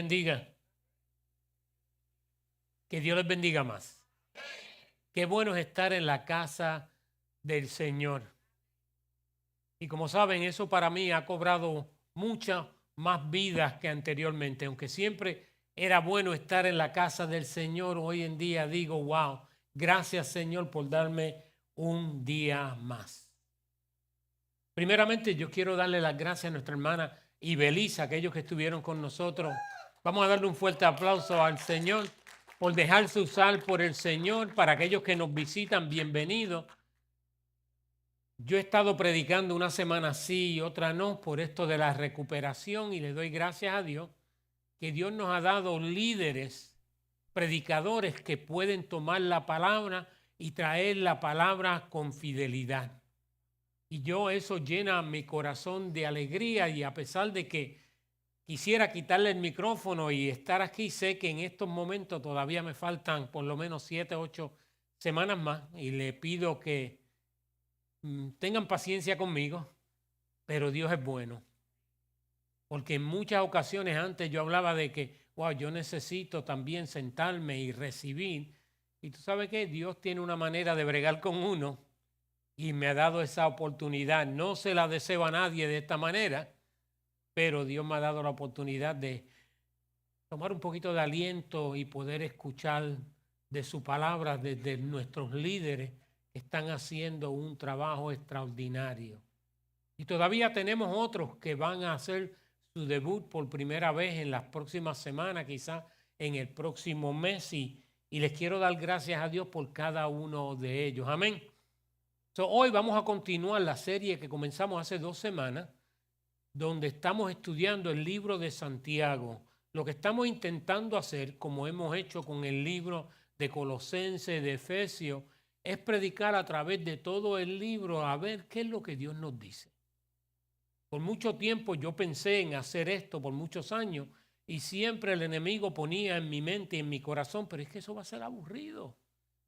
bendiga. Que Dios les bendiga más. Qué bueno es estar en la casa del Señor. Y como saben, eso para mí ha cobrado muchas más vidas que anteriormente. Aunque siempre era bueno estar en la casa del Señor, hoy en día digo, wow, gracias Señor por darme un día más. Primeramente, yo quiero darle las gracias a nuestra hermana Ibelisa, aquellos que estuvieron con nosotros. Vamos a darle un fuerte aplauso al Señor por dejarse usar por el Señor. Para aquellos que nos visitan, bienvenidos. Yo he estado predicando una semana sí y otra no por esto de la recuperación y le doy gracias a Dios que Dios nos ha dado líderes, predicadores que pueden tomar la palabra y traer la palabra con fidelidad. Y yo eso llena mi corazón de alegría y a pesar de que quisiera quitarle el micrófono y estar aquí, sé que en estos momentos todavía me faltan por lo menos 7, 8 semanas más y le pido que tengan paciencia conmigo, pero Dios es bueno. Porque en muchas ocasiones antes yo hablaba de que, wow, yo necesito también sentarme y recibir. Y tú sabes que Dios tiene una manera de bregar con uno y me ha dado esa oportunidad. No se la deseo a nadie de esta manera, pero Dios me ha dado la oportunidad de tomar un poquito de aliento y poder escuchar de su palabra desde nuestros líderes que están haciendo un trabajo extraordinario. Y todavía tenemos otros que van a hacer su debut por primera vez en las próximas semanas, quizás en el próximo mes, y les quiero dar gracias a Dios por cada uno de ellos. Amén. Hoy vamos a continuar la serie que comenzamos hace 2 semanas, donde estamos estudiando el libro de Santiago. Lo que estamos intentando hacer, como hemos hecho con el libro de Colosenses, de Efesios, es predicar a través de todo el libro a ver qué es lo que Dios nos dice. Por mucho tiempo yo pensé en hacer esto, por muchos años, y siempre el enemigo ponía en mi mente y en mi corazón, pero es que eso va a ser aburrido.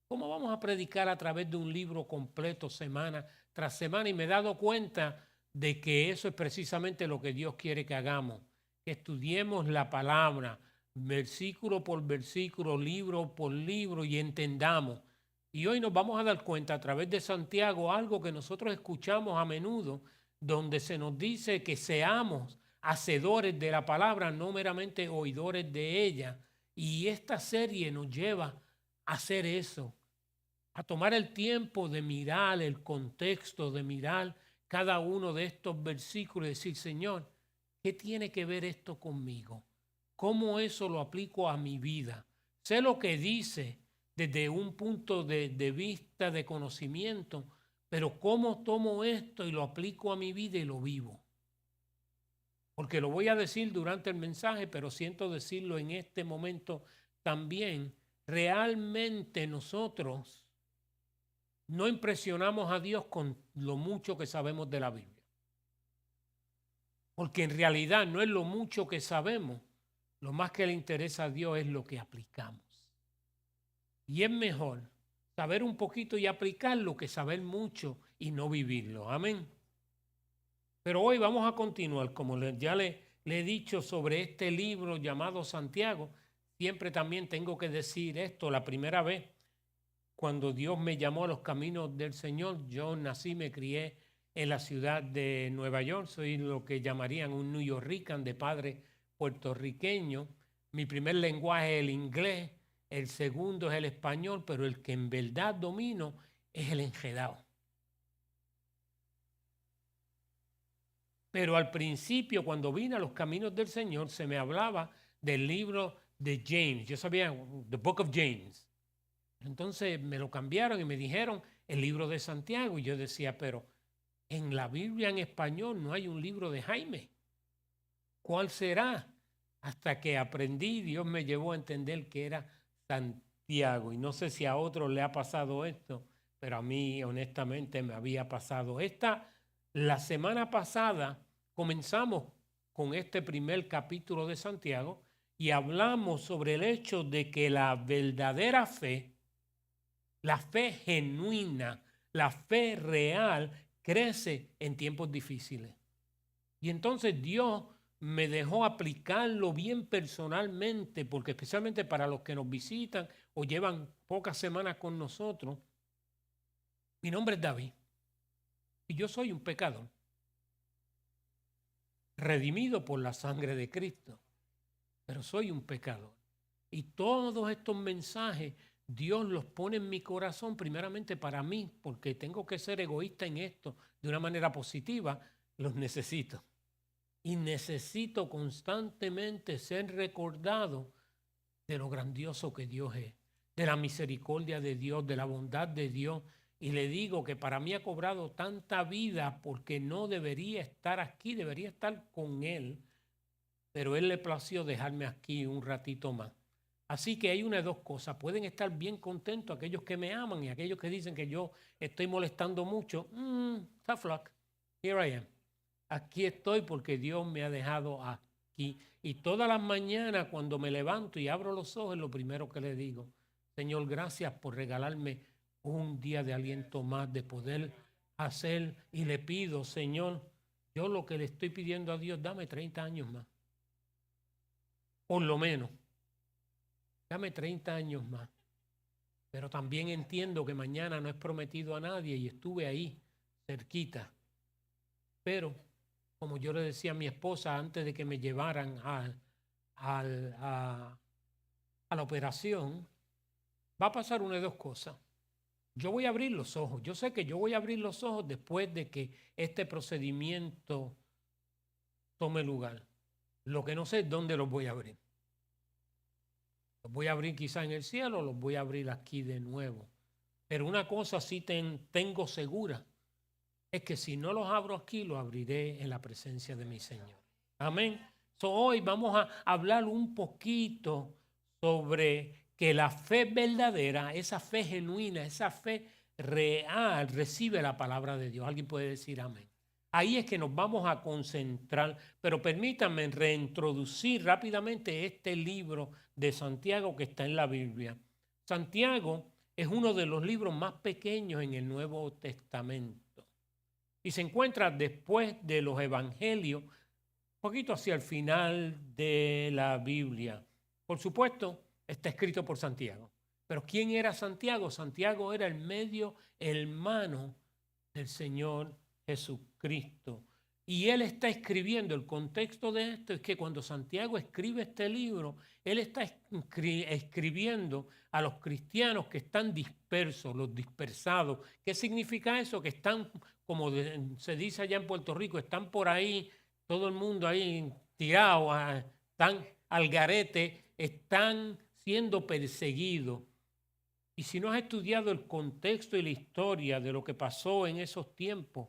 ¿Cómo vamos a predicar a través de un libro completo semana tras semana? Y me he dado cuenta de que eso es precisamente lo que Dios quiere que hagamos, que estudiemos la palabra, versículo por versículo, libro por libro y entendamos. Y hoy nos vamos a dar cuenta a través de Santiago algo que nosotros escuchamos a menudo, donde se nos dice que seamos hacedores de la palabra, no meramente oidores de ella. Y esta serie nos lleva a hacer eso, a tomar el tiempo de mirar el contexto, de mirar cada uno de estos versículos y decir, Señor, ¿qué tiene que ver esto conmigo? ¿Cómo eso lo aplico a mi vida? Sé lo que dice desde un punto de vista de conocimiento, pero ¿cómo tomo esto y lo aplico a mi vida y lo vivo? Porque lo voy a decir durante el mensaje, pero siento decirlo en este momento también. Realmente nosotros no impresionamos a Dios con lo mucho que sabemos de la Biblia. Porque en realidad no es lo mucho que sabemos, lo más que le interesa a Dios es lo que aplicamos. Y es mejor saber un poquito y aplicarlo que saber mucho y no vivirlo. Amén. Pero hoy vamos a continuar, como ya le he dicho sobre este libro llamado Santiago. Siempre también tengo que decir esto, la primera vez cuando Dios me llamó a los caminos del Señor, yo nací, me crié en la ciudad de Nueva York, soy lo que llamarían un New Yorker de padre puertorriqueño. Mi primer lenguaje es el inglés, el segundo es el español, pero el que en verdad domino es el enredado. Pero al principio, cuando vine a los caminos del Señor, se me hablaba del libro de James. Yo sabía, The Book of James. Entonces me lo cambiaron y me dijeron el libro de Santiago. Y yo decía, pero en la Biblia en español no hay un libro de Jaime. ¿Cuál será? Hasta que aprendí, Dios me llevó a entender que era Santiago. Y no sé si a otros le ha pasado esto, pero a mí honestamente me había pasado. La semana pasada comenzamos con este primer capítulo de Santiago y hablamos sobre el hecho de que la verdadera fe, la fe genuina, la fe real, crece en tiempos difíciles. Y entonces Dios me dejó aplicarlo bien personalmente, porque especialmente para los que nos visitan o llevan pocas semanas con nosotros, mi nombre es David y yo soy un pecador, redimido por la sangre de Cristo, pero soy un pecador. Y todos estos mensajes Dios los pone en mi corazón primeramente para mí, porque tengo que ser egoísta en esto de una manera positiva, los necesito. Y necesito constantemente ser recordado de lo grandioso que Dios es, de la misericordia de Dios, de la bondad de Dios. Y le digo que para mí ha cobrado tanta vida porque no debería estar aquí, debería estar con Él, pero Él le plació dejarme aquí un ratito más. Así que hay una de dos cosas. Pueden estar bien contentos aquellos que me aman y aquellos que dicen que yo estoy molestando mucho. Tough luck. Here I am. Aquí estoy porque Dios me ha dejado aquí. Y todas las mañanas cuando me levanto y abro los ojos, lo primero que le digo, Señor, gracias por regalarme un día de aliento más, de poder hacer. Y le pido, Señor, yo lo que le estoy pidiendo a Dios, dame 30 años más. Por lo menos. Dame 30 años más. Pero también entiendo que mañana no es prometido a nadie y estuve ahí, cerquita. Pero, como yo le decía a mi esposa antes de que me llevaran a la operación, va a pasar una de dos cosas. Yo voy a abrir los ojos. Yo sé que yo voy a abrir los ojos después de que este procedimiento tome lugar. Lo que no sé es dónde los voy a abrir. Los voy a abrir quizá en el cielo, los voy a abrir aquí de nuevo. Pero una cosa sí tengo segura, es que si no los abro aquí, los abriré en la presencia de mi Señor. Amén. Hoy vamos a hablar un poquito sobre que la fe verdadera, esa fe genuina, esa fe real, recibe la palabra de Dios. Alguien puede decir amén. Ahí es que nos vamos a concentrar, pero permítanme reintroducir rápidamente este libro de Santiago que está en la Biblia. Santiago es uno de los libros más pequeños en el Nuevo Testamento y se encuentra después de los evangelios, un poquito hacia el final de la Biblia. Por supuesto, está escrito por Santiago. Pero ¿quién era Santiago? Santiago era el medio hermano del Señor Jesucristo. Y él está escribiendo, el contexto de esto es que cuando Santiago escribe este libro, él está escribiendo a los cristianos que están dispersos, los dispersados. ¿Qué significa eso? Que están, como se dice allá en Puerto Rico, están por ahí, todo el mundo ahí tirado, están al garete, están siendo perseguidos. Y si no has estudiado el contexto y la historia de lo que pasó en esos tiempos,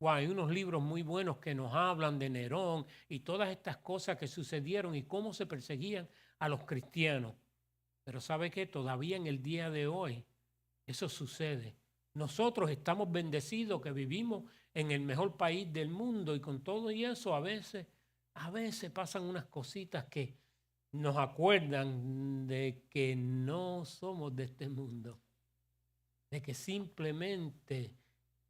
hay unos libros muy buenos que nos hablan de Nerón y todas estas cosas que sucedieron y cómo se perseguían a los cristianos. Pero ¿sabe qué? Todavía en el día de hoy eso sucede. Nosotros estamos bendecidos que vivimos en el mejor país del mundo y con todo y eso a veces pasan unas cositas que nos acuerdan de que no somos de este mundo, de que simplemente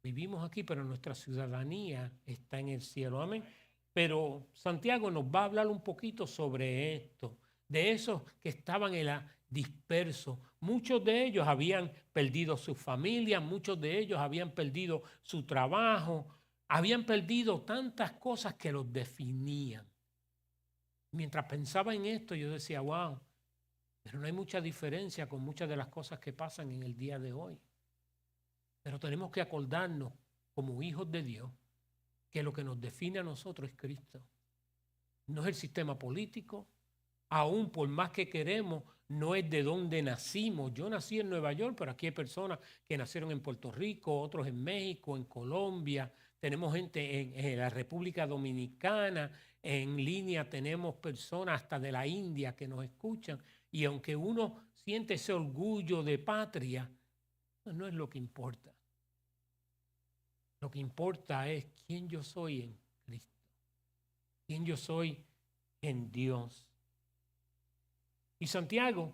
vivimos aquí, pero nuestra ciudadanía está en el cielo. Amén. Pero Santiago nos va a hablar un poquito sobre esto, de esos que estaban dispersos. Muchos de ellos habían perdido su familia, muchos de ellos habían perdido su trabajo, habían perdido tantas cosas que los definían. Mientras pensaba en esto, yo decía, wow, pero no hay mucha diferencia con muchas de las cosas que pasan en el día de hoy. Pero tenemos que acordarnos como hijos de Dios que lo que nos define a nosotros es Cristo. No es el sistema político, aún por más que queremos, no es de dónde nacimos. Yo nací en Nueva York, pero aquí hay personas que nacieron en Puerto Rico, otros en México, en Colombia. Tenemos gente en la República Dominicana, en línea tenemos personas hasta de la India que nos escuchan. Y aunque uno siente ese orgullo de patria, no es lo que importa. Lo que importa es quién yo soy en Cristo, quién yo soy en Dios. Y Santiago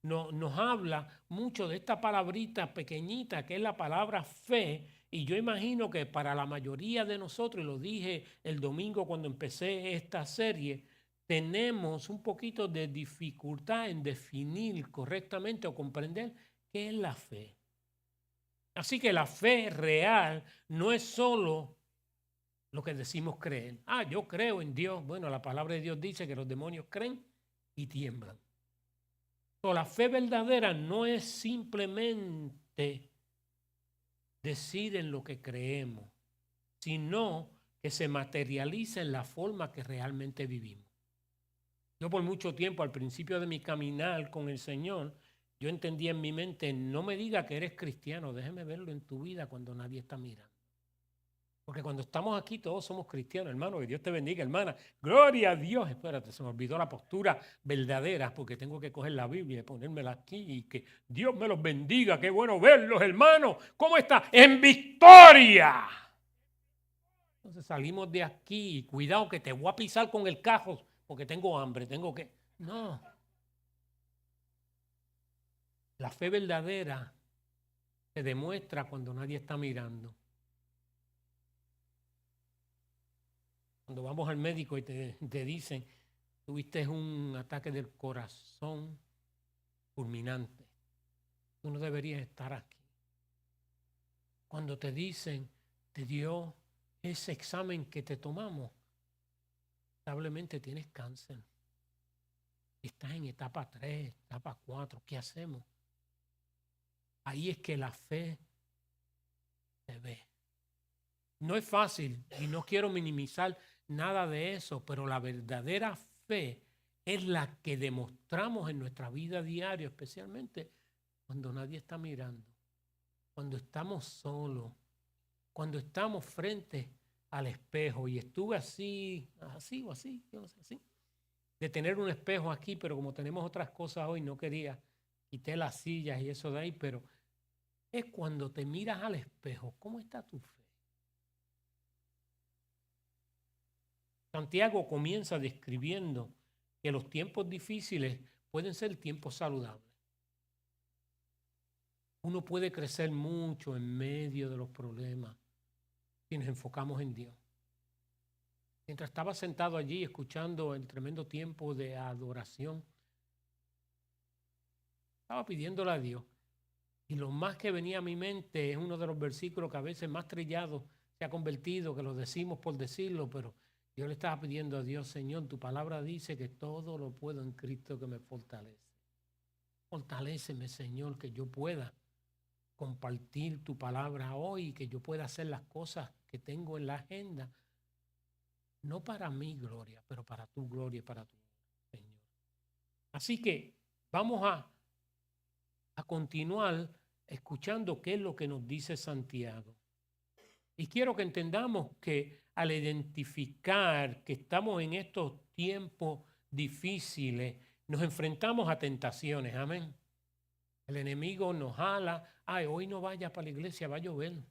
nos habla mucho de esta palabrita pequeñita que es la palabra fe Y yo imagino que para la mayoría de nosotros, y lo dije el domingo cuando empecé esta serie, tenemos un poquito de dificultad en definir correctamente o comprender qué es la fe. Así que la fe real no es solo lo que decimos creer. Yo creo en Dios. Bueno, la palabra de Dios dice que los demonios creen y tiemblan. La fe verdadera no es simplemente decir en lo que creemos, sino que se materializa en la forma que realmente vivimos. Yo por mucho tiempo, al principio de mi caminar con el Señor, yo entendía en mi mente, no me diga que eres cristiano, déjeme verlo en tu vida cuando nadie está mirando. Porque cuando estamos aquí todos somos cristianos, hermano, que Dios te bendiga, hermana. Gloria a Dios. Espérate, se me olvidó la postura verdadera porque tengo que coger la Biblia y ponérmela aquí y que Dios me los bendiga. Qué bueno verlos, hermanos. ¿Cómo está? En victoria. Entonces salimos de aquí y cuidado que te voy a pisar con el cajo porque tengo hambre, tengo que... No. La fe verdadera se demuestra cuando nadie está mirando. Cuando vamos al médico y te dicen, tuviste un ataque del corazón fulminante, tú no deberías estar aquí. Cuando te dicen, te dio ese examen que te tomamos, probablemente tienes cáncer. Estás en etapa 3, etapa 4, ¿qué hacemos? Ahí es que la fe se ve. No es fácil y no quiero minimizar nada de eso, pero la verdadera fe es la que demostramos en nuestra vida diaria, especialmente cuando nadie está mirando, cuando estamos solos, cuando estamos frente al espejo. Y estuve así, yo no sé, así, de tener un espejo aquí, pero como tenemos otras cosas hoy, no quería, quité las sillas y eso de ahí, pero es cuando te miras al espejo, ¿cómo está tu fe? Santiago comienza describiendo que los tiempos difíciles pueden ser tiempos saludables. Uno puede crecer mucho en medio de los problemas si nos enfocamos en Dios. Mientras estaba sentado allí escuchando el tremendo tiempo de adoración, estaba pidiéndole a Dios. Y lo más que venía a mi mente es uno de los versículos que a veces más trillado se ha convertido, que lo decimos por decirlo, pero yo le estaba pidiendo a Dios, Señor, tu palabra dice que todo lo puedo en Cristo que me fortalece. Fortaléceme, Señor, que yo pueda compartir tu palabra hoy, que yo pueda hacer las cosas que tengo en la agenda, no para mi gloria, pero para tu gloria y para tu Señor. Así que vamos a continuar escuchando qué es lo que nos dice Santiago. Y quiero que entendamos que al identificar que estamos en estos tiempos difíciles, nos enfrentamos a tentaciones, amén. El enemigo nos jala, hoy no vayas para la iglesia, va a llover.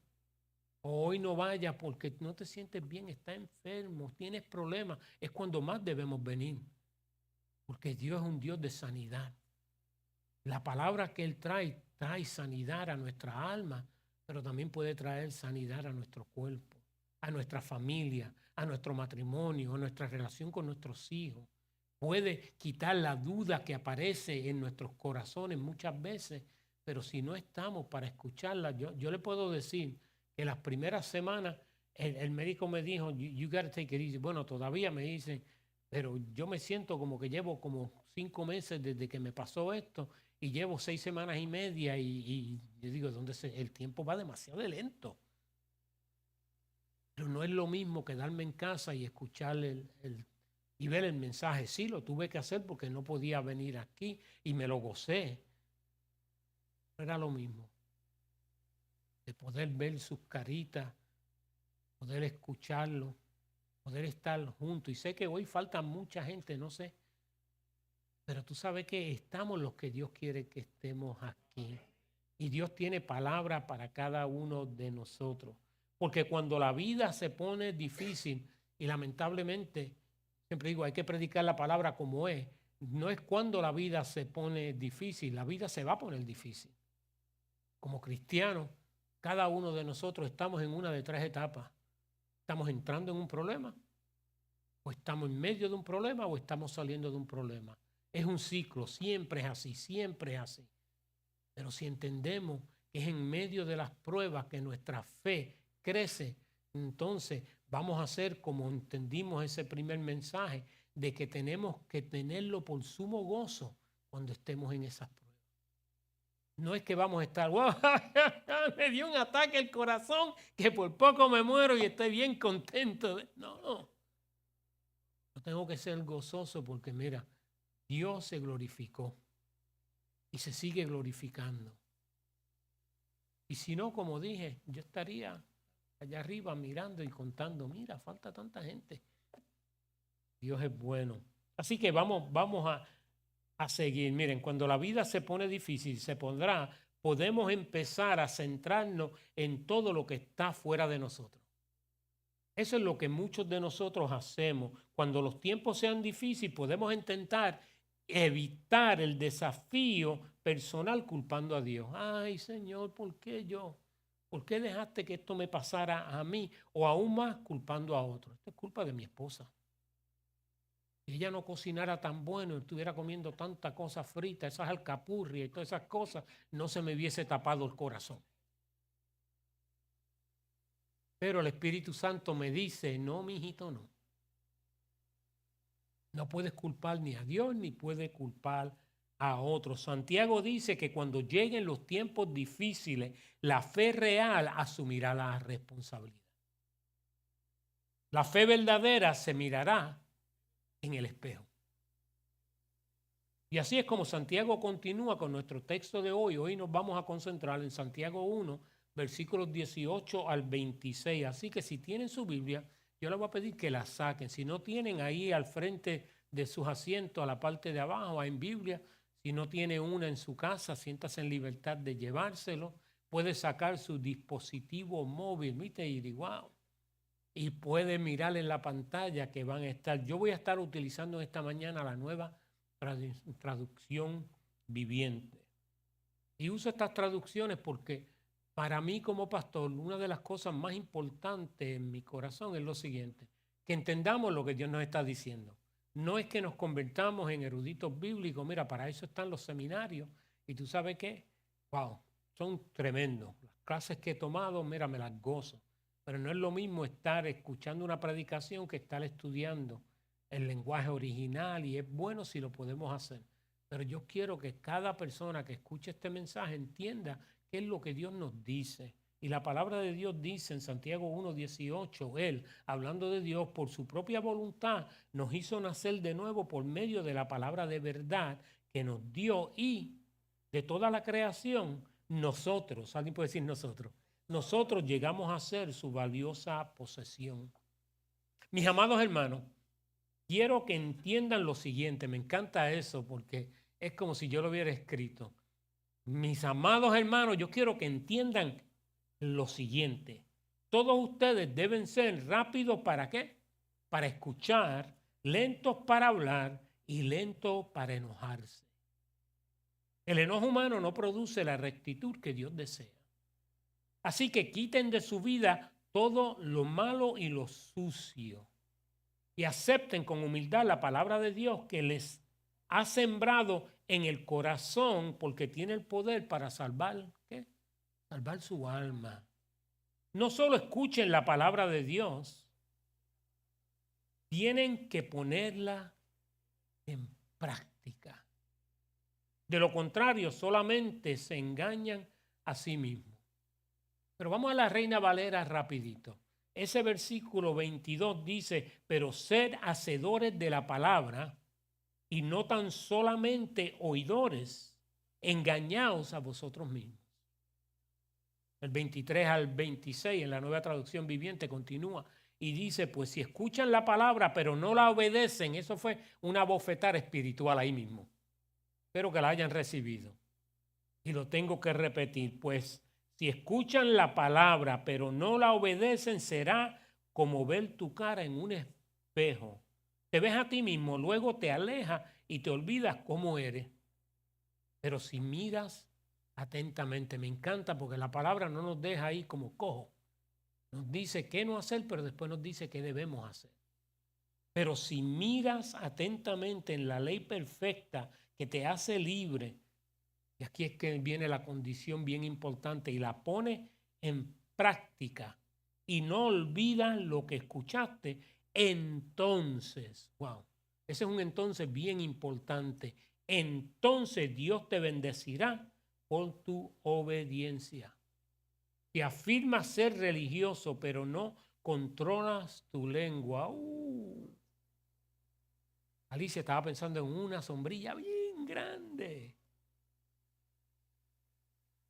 Hoy no vayas porque no te sientes bien, estás enfermo, tienes problemas. Es cuando más debemos venir, porque Dios es un Dios de sanidad. La palabra que Él trae sanidad a nuestra alma, pero también puede traer sanidad a nuestro cuerpo, a nuestra familia, a nuestro matrimonio, a nuestra relación con nuestros hijos. Puede quitar la duda que aparece en nuestros corazones muchas veces, pero si no estamos para escucharla, yo le puedo decir que las primeras semanas el médico me dijo, you gotta take it easy. Bueno, todavía me dice, pero yo me siento como que llevo como 5 meses desde que me pasó esto y llevo 6 semanas y media y yo digo, el tiempo va demasiado lento. Pero no es lo mismo quedarme en casa y escuchar y ver el mensaje. Sí, lo tuve que hacer porque no podía venir aquí y me lo gocé. No era lo mismo. De poder ver sus caritas, poder escucharlo, poder estar juntos. Y sé que hoy falta mucha gente, no sé. Pero tú sabes que estamos los que Dios quiere que estemos aquí. Y Dios tiene palabra para cada uno de nosotros. Porque cuando la vida se pone difícil, y lamentablemente, siempre digo, hay que predicar la palabra como es. No es cuando la vida se pone difícil, la vida se va a poner difícil. Como cristianos, cada uno de nosotros estamos en una de tres etapas. Estamos entrando en un problema, o estamos en medio de un problema, o estamos saliendo de un problema. Es un ciclo, siempre es así, siempre es así. Pero si entendemos que es en medio de las pruebas que nuestra fe crece, entonces vamos a hacer como entendimos ese primer mensaje, de que tenemos que tenerlo por sumo gozo cuando estemos en esas pruebas. No es que vamos a estar, wow, me dio un ataque al corazón, que por poco me muero y estoy bien contento. No, yo tengo que ser gozoso porque mira, Dios se glorificó y se sigue glorificando. Y si no, como dije, yo estaría allá arriba mirando y contando, mira, falta tanta gente. Dios es bueno. Así que vamos a seguir. Miren, cuando la vida se pone difícil, podemos empezar a centrarnos en todo lo que está fuera de nosotros. Eso es lo que muchos de nosotros hacemos. Cuando los tiempos sean difíciles, podemos intentar evitar el desafío personal culpando a Dios. Ay, Señor, ¿por qué yo? ¿Por qué dejaste que esto me pasara a mí? O aún más, culpando a otros. Esto es culpa de mi esposa. Si ella no cocinara tan bueno, estuviera comiendo tanta cosa frita, esas alcapurrias y todas esas cosas, no se me hubiese tapado el corazón. Pero el Espíritu Santo me dice, no, mijito, no. No puedes culpar ni a Dios ni puedes culpar a otros. Santiago dice que cuando lleguen los tiempos difíciles, la fe real asumirá la responsabilidad. La fe verdadera se mirará en el espejo. Y así es como Santiago continúa con nuestro texto de hoy. Hoy nos vamos a concentrar en Santiago 1, versículos 18 al 26. Así que si tienen su Biblia, yo les voy a pedir que la saquen. Si no tienen ahí al frente de sus asientos, a la parte de abajo, en Biblia. Si no tiene una en su casa, siéntase en libertad de llevárselo. Puede sacar su dispositivo móvil, ¿viste? Y wow. Y puede mirar en la pantalla que van a estar. Yo voy a estar utilizando esta mañana la nueva traducción viviente. Y uso estas traducciones porque para mí como pastor, una de las cosas más importantes en mi corazón es lo siguiente, que entendamos lo que Dios nos está diciendo. No es que nos convertamos en eruditos bíblicos, mira, para eso están los seminarios. Y tú sabes qué, wow, son tremendos. Las clases que he tomado, mira, me las gozo. Pero no es lo mismo estar escuchando una predicación que estar estudiando el lenguaje original, y es bueno si lo podemos hacer. Pero yo quiero que cada persona que escuche este mensaje entienda qué es lo que Dios nos dice. Y la palabra de Dios dice en Santiago 1:18, Él, hablando de Dios, por su propia voluntad, nos hizo nacer de nuevo por medio de la palabra de verdad que nos dio, y de toda la creación, nosotros, alguien puede decir nosotros llegamos a ser su valiosa posesión. Mis amados hermanos, quiero que entiendan lo siguiente, me encanta eso porque es como si yo lo hubiera escrito. Mis amados hermanos, yo quiero que entiendan lo siguiente. Todos ustedes deben ser rápidos ¿para qué? Para escuchar, lentos para hablar y lentos para enojarse. El enojo humano no produce la rectitud que Dios desea. Así que quiten de su vida todo lo malo y lo sucio y acepten con humildad la palabra de Dios que les ha sembrado en el corazón, porque tiene el poder para salvar, ¿qué? Salvar su alma. No solo escuchen la palabra de Dios, tienen que ponerla en práctica. De lo contrario, solamente se engañan a sí mismos. Pero vamos a la Reina Valera rapidito. Ese versículo 22 dice, pero sed hacedores de la palabra y no tan solamente oidores, engañaos a vosotros mismos. El 23 al 26 en la Nueva Traducción Viviente continúa y dice, pues si escuchan la palabra pero no la obedecen, eso fue una bofetada espiritual ahí mismo. Espero que la hayan recibido. Y lo tengo que repetir, pues si escuchan la palabra pero no la obedecen, será como ver tu cara en un espejo. Te ves a ti mismo, luego te alejas y te olvidas cómo eres. Pero si miras atentamente. Me encanta porque la palabra no nos deja ahí como cojo. Nos dice qué no hacer, pero después nos dice qué debemos hacer. Pero si miras atentamente en la ley perfecta que te hace libre, y aquí es que viene la condición bien importante, y la pones en práctica y no olvidas lo que escuchaste, entonces, wow, ese es un entonces bien importante. Entonces Dios te bendecirá por tu obediencia. Si afirmas ser religioso, pero no controlas tu lengua. Alicia estaba pensando en una sombrilla bien grande.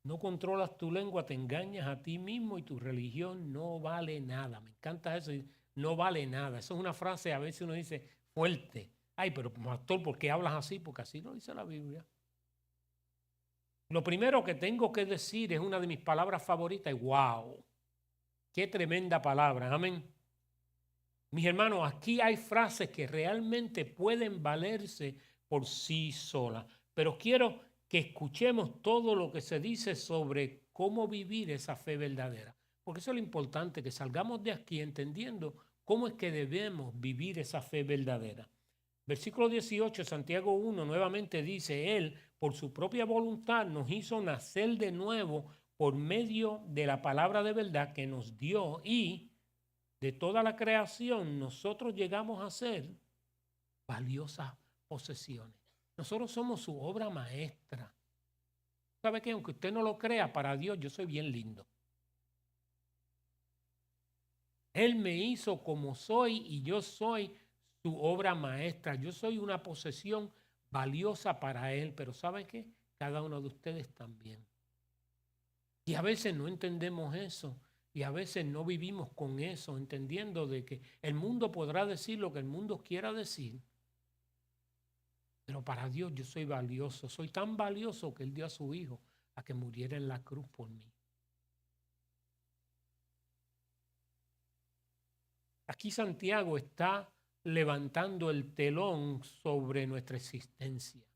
No controlas tu lengua, te engañas a ti mismo y tu religión no vale nada. Me encanta eso, no vale nada. Eso es una frase, a veces uno dice, fuerte. Ay, pero pastor, ¿por qué hablas así? Porque así lo dice la Biblia. Lo primero que tengo que decir es una de mis palabras favoritas, y wow, qué tremenda palabra, amén. Mis hermanos, aquí hay frases que realmente pueden valerse por sí solas, pero quiero que escuchemos todo lo que se dice sobre cómo vivir esa fe verdadera, porque eso es lo importante, que salgamos de aquí entendiendo cómo es que debemos vivir esa fe verdadera. Versículo 18, Santiago 1, nuevamente dice, Él por su propia voluntad nos hizo nacer de nuevo por medio de la palabra de verdad que nos dio, y de toda la creación nosotros llegamos a ser valiosas posesiones. Nosotros somos su obra maestra. ¿Sabe qué? Aunque usted no lo crea, para Dios yo soy bien lindo. Él me hizo como soy y yo soy su obra maestra. Yo soy una posesión valiosa para Él, pero ¿sabe qué? Cada uno de ustedes también. Y a veces no entendemos eso. Y a veces no vivimos con eso, entendiendo de que el mundo podrá decir lo que el mundo quiera decir, pero para Dios yo soy valioso. Soy tan valioso que Él dio a su Hijo a que muriera en la cruz por mí. Aquí Santiago está levantando el telón sobre nuestra existencia,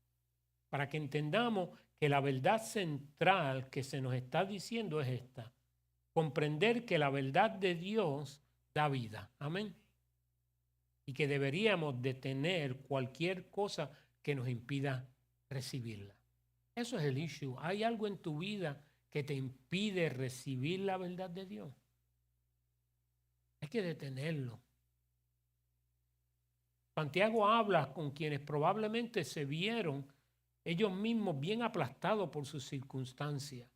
para que entendamos que la verdad central que se nos está diciendo es esta: comprender que la verdad de Dios da vida. Amén. Y que deberíamos detener cualquier cosa que nos impida recibirla. Eso es el issue. ¿Hay algo en tu vida que te impide recibir la verdad de Dios? Hay que detenerlo. Santiago habla con quienes probablemente se vieron ellos mismos bien aplastados por sus circunstancias.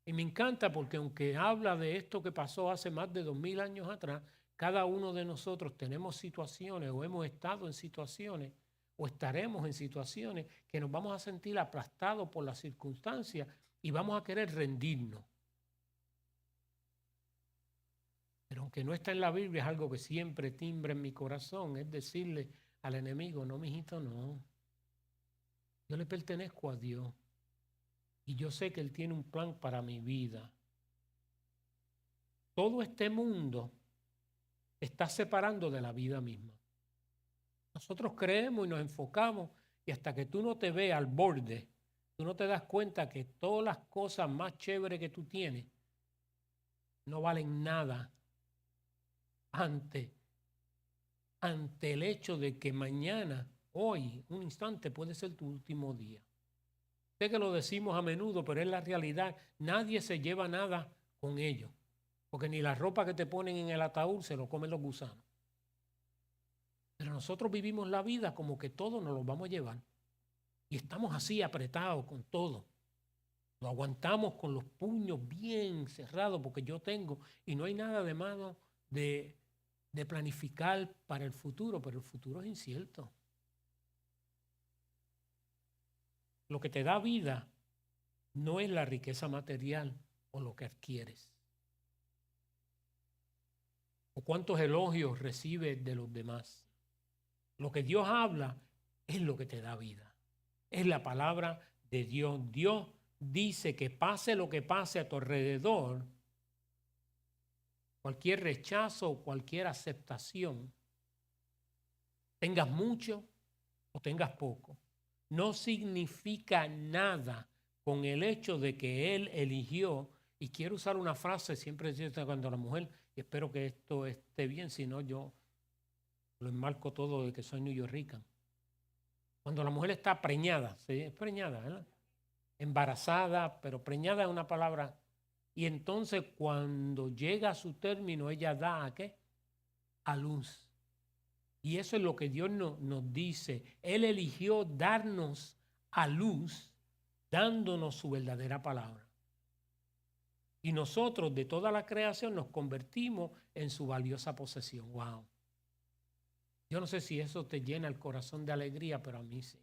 Y me encanta porque aunque habla de esto que pasó hace más de 2000 años atrás, cada uno de nosotros tenemos situaciones o hemos estado en situaciones o estaremos en situaciones que nos vamos a sentir aplastados por las circunstancias y vamos a querer rendirnos. Pero aunque no está en la Biblia, es algo que siempre timbra en mi corazón, es decirle al enemigo: no, mijito, no. Yo le pertenezco a Dios y yo sé que Él tiene un plan para mi vida. Todo este mundo está separando de la vida misma. Nosotros creemos y nos enfocamos, y hasta que tú no te veas al borde, tú no te das cuenta que todas las cosas más chéveres que tú tienes no valen nada ante el hecho de que mañana, hoy, un instante puede ser tu último día. Sé que lo decimos a menudo, pero es la realidad. Nadie se lleva nada con ello, porque ni la ropa que te ponen en el ataúd se lo comen los gusanos. Pero nosotros vivimos la vida como que todo nos lo vamos a llevar. Y estamos así apretados con todo. Lo aguantamos con los puños bien cerrados porque yo tengo, y no hay nada de malo de planificar para el futuro, pero el futuro es incierto. Lo que te da vida no es la riqueza material o lo que adquieres, o cuántos elogios recibes de los demás. Lo que Dios habla es lo que te da vida. Es la palabra de Dios. Dios dice que pase lo que pase a tu alrededor, cualquier rechazo o cualquier aceptación, tengas mucho o tengas poco, no significa nada con el hecho de que Él eligió, y quiero usar una frase, siempre decía cuando la mujer, y espero que esto esté bien, si no yo lo enmarco todo de que soy neoyorrican. Cuando la mujer está preñada, ¿sí? Es preñada, ¿verdad? Embarazada, pero preñada es una palabra. Y entonces cuando llega a su término, ella da ¿a qué? A luz. Y eso es lo que Dios nos dice. Él eligió darnos a luz, dándonos su verdadera palabra. Y nosotros de toda la creación nos convertimos en su valiosa posesión. Wow. Yo no sé si eso te llena el corazón de alegría, pero a mí sí.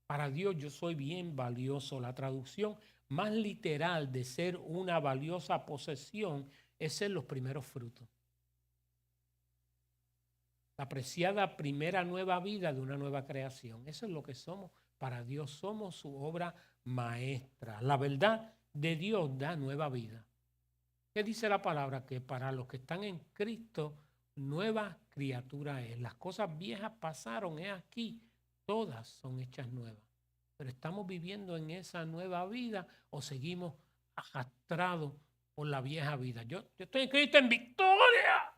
Para Dios yo soy bien valioso. La traducción más literal de ser una valiosa posesión es ser los primeros frutos. La apreciada primera nueva vida de una nueva creación. Eso es lo que somos. Para Dios somos su obra maestra. La verdad de Dios da nueva vida. ¿Qué dice la palabra? Que para los que están en Cristo, nueva criatura es. Las cosas viejas pasaron, es aquí. Todas son hechas nuevas. Pero estamos viviendo en esa nueva vida o seguimos arrastrados por la vieja vida. Yo estoy en Cristo en victoria,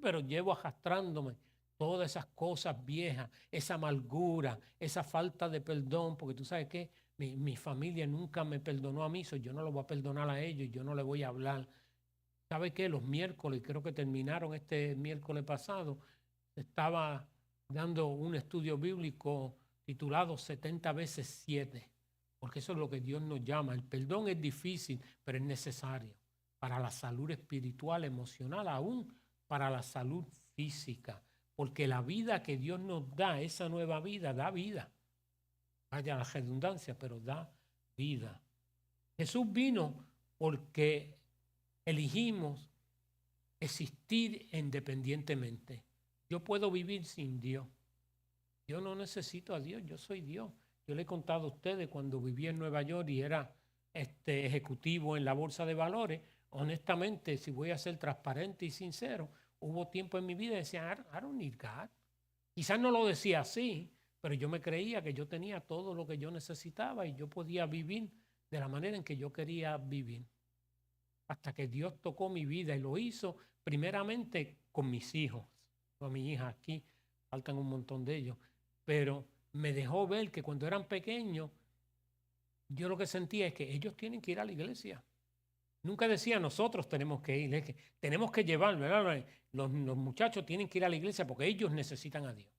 pero llevo arrastrándome todas esas cosas viejas, esa amargura, esa falta de perdón, porque tú sabes que mi familia nunca me perdonó a mí, yo no lo voy a perdonar a ellos, yo no le voy a hablar. ¿Sabe qué? Los miércoles, creo que terminaron este miércoles pasado, estaba dando un estudio bíblico titulado 70 veces 7, porque eso es lo que Dios nos llama. El perdón es difícil, pero es necesario para la salud espiritual, emocional, aún para la salud física, porque la vida que Dios nos da, esa nueva vida, da vida. Vaya la redundancia, pero da vida. Jesús vino porque elegimos existir independientemente. Yo puedo vivir sin Dios. Yo no necesito a Dios, yo soy Dios. Yo le he contado a ustedes cuando viví en Nueva York y era ejecutivo en la bolsa de valores. Honestamente, si voy a ser transparente y sincero, hubo tiempo en mi vida que decía, I don't need God. Quizás no lo decía así, pero yo me creía que yo tenía todo lo que yo necesitaba y yo podía vivir de la manera en que yo quería vivir. Hasta que Dios tocó mi vida y lo hizo primeramente con mis hijos, con mi hija aquí, faltan un montón de ellos, pero me dejó ver que cuando eran pequeños, yo lo que sentía es que ellos tienen que ir a la iglesia. Nunca decía nosotros tenemos que ir, es que tenemos que llevar, ¿verdad? Los muchachos tienen que ir a la iglesia porque ellos necesitan a Dios.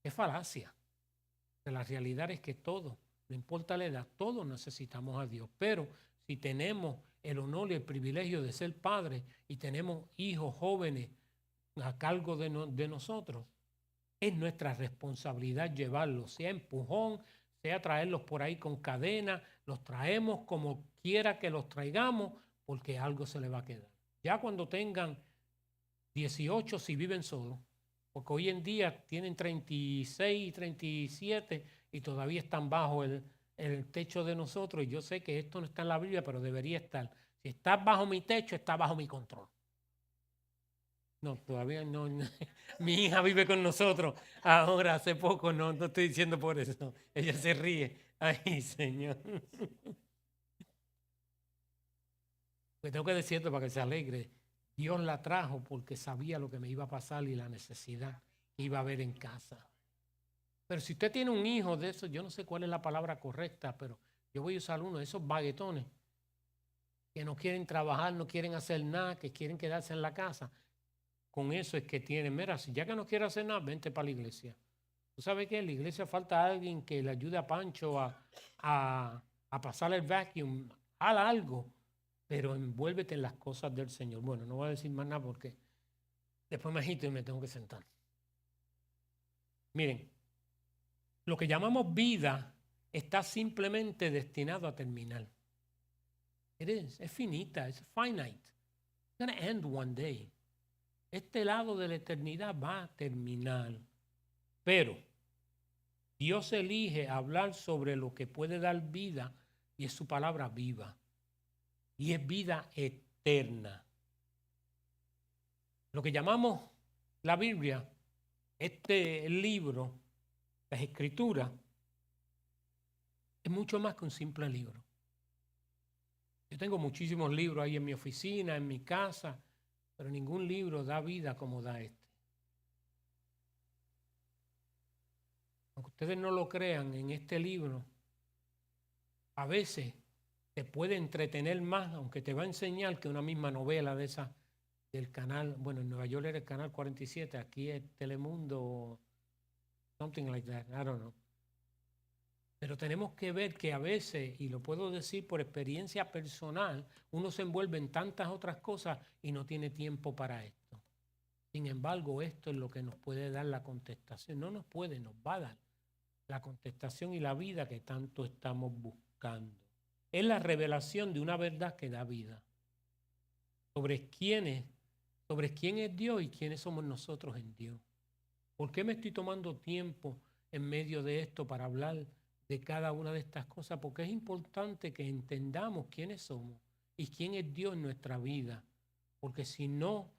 Es falacia. La realidad es que todos, no importa la edad, todos necesitamos a Dios, pero si tenemos el honor y el privilegio de ser padres y tenemos hijos jóvenes a cargo de nosotros, es nuestra responsabilidad llevarlos, sea empujón, sea traerlos por ahí con cadena, los traemos como quiera que los traigamos, porque algo se les va a quedar. Ya cuando tengan 18, si viven solos, porque hoy en día tienen 36, 37 y todavía están bajo el techo de nosotros. Y yo sé que esto no está en la Biblia, pero debería estar. Si estás bajo mi techo, está bajo mi control. No, todavía no. Mi hija vive con nosotros ahora, hace poco, no estoy diciendo por eso. Ella se ríe. Ay, Señor. Pues tengo que decirte para que se alegre. Dios la trajo porque sabía lo que me iba a pasar y la necesidad que iba a haber en casa. Pero si usted tiene un hijo de esos, yo no sé cuál es la palabra correcta, pero yo voy a usar uno de esos baguetones que no quieren trabajar, no quieren hacer nada, que quieren quedarse en la casa. Con eso es que tienen, mira, si ya que no quiere hacer nada, vente para la iglesia. ¿Tú sabes qué? En la iglesia falta alguien que le ayude a Pancho a pasar el vacuum, haga algo, pero envuélvete en las cosas del Señor. Bueno, no voy a decir más nada porque después me agito y me tengo que sentar. Miren, lo que llamamos vida está simplemente destinado a terminar. Es finita, es finite. It's going to end one day. Este lado de la eternidad va a terminar. Pero Dios elige hablar sobre lo que puede dar vida y es su palabra viva. Y es vida eterna. Lo que llamamos la Biblia, este libro, las Escrituras, Es mucho más que un simple libro. Yo tengo muchísimos libros ahí en mi oficina, en mi casa, pero ningún libro da vida como da este. Aunque ustedes no lo crean, en este libro a veces te puede entretener más, aunque te va a enseñar que una misma novela de esa del canal, bueno, en Nueva York era el canal 47, aquí es Telemundo, something like that, I don't know. Pero tenemos que ver que a veces, y lo puedo decir por experiencia personal, uno se envuelve en tantas otras cosas y no tiene tiempo para esto. Sin embargo, esto es lo que nos puede dar la contestación. No nos puede, nos va a dar la contestación y la vida que tanto estamos buscando. Es la revelación de una verdad que da vida. Sobre quién es Dios y quiénes somos nosotros en Dios. ¿Por qué me estoy tomando tiempo en medio de esto para hablar de cada una de estas cosas? Porque es importante que entendamos quiénes somos y quién es Dios en nuestra vida. Porque si no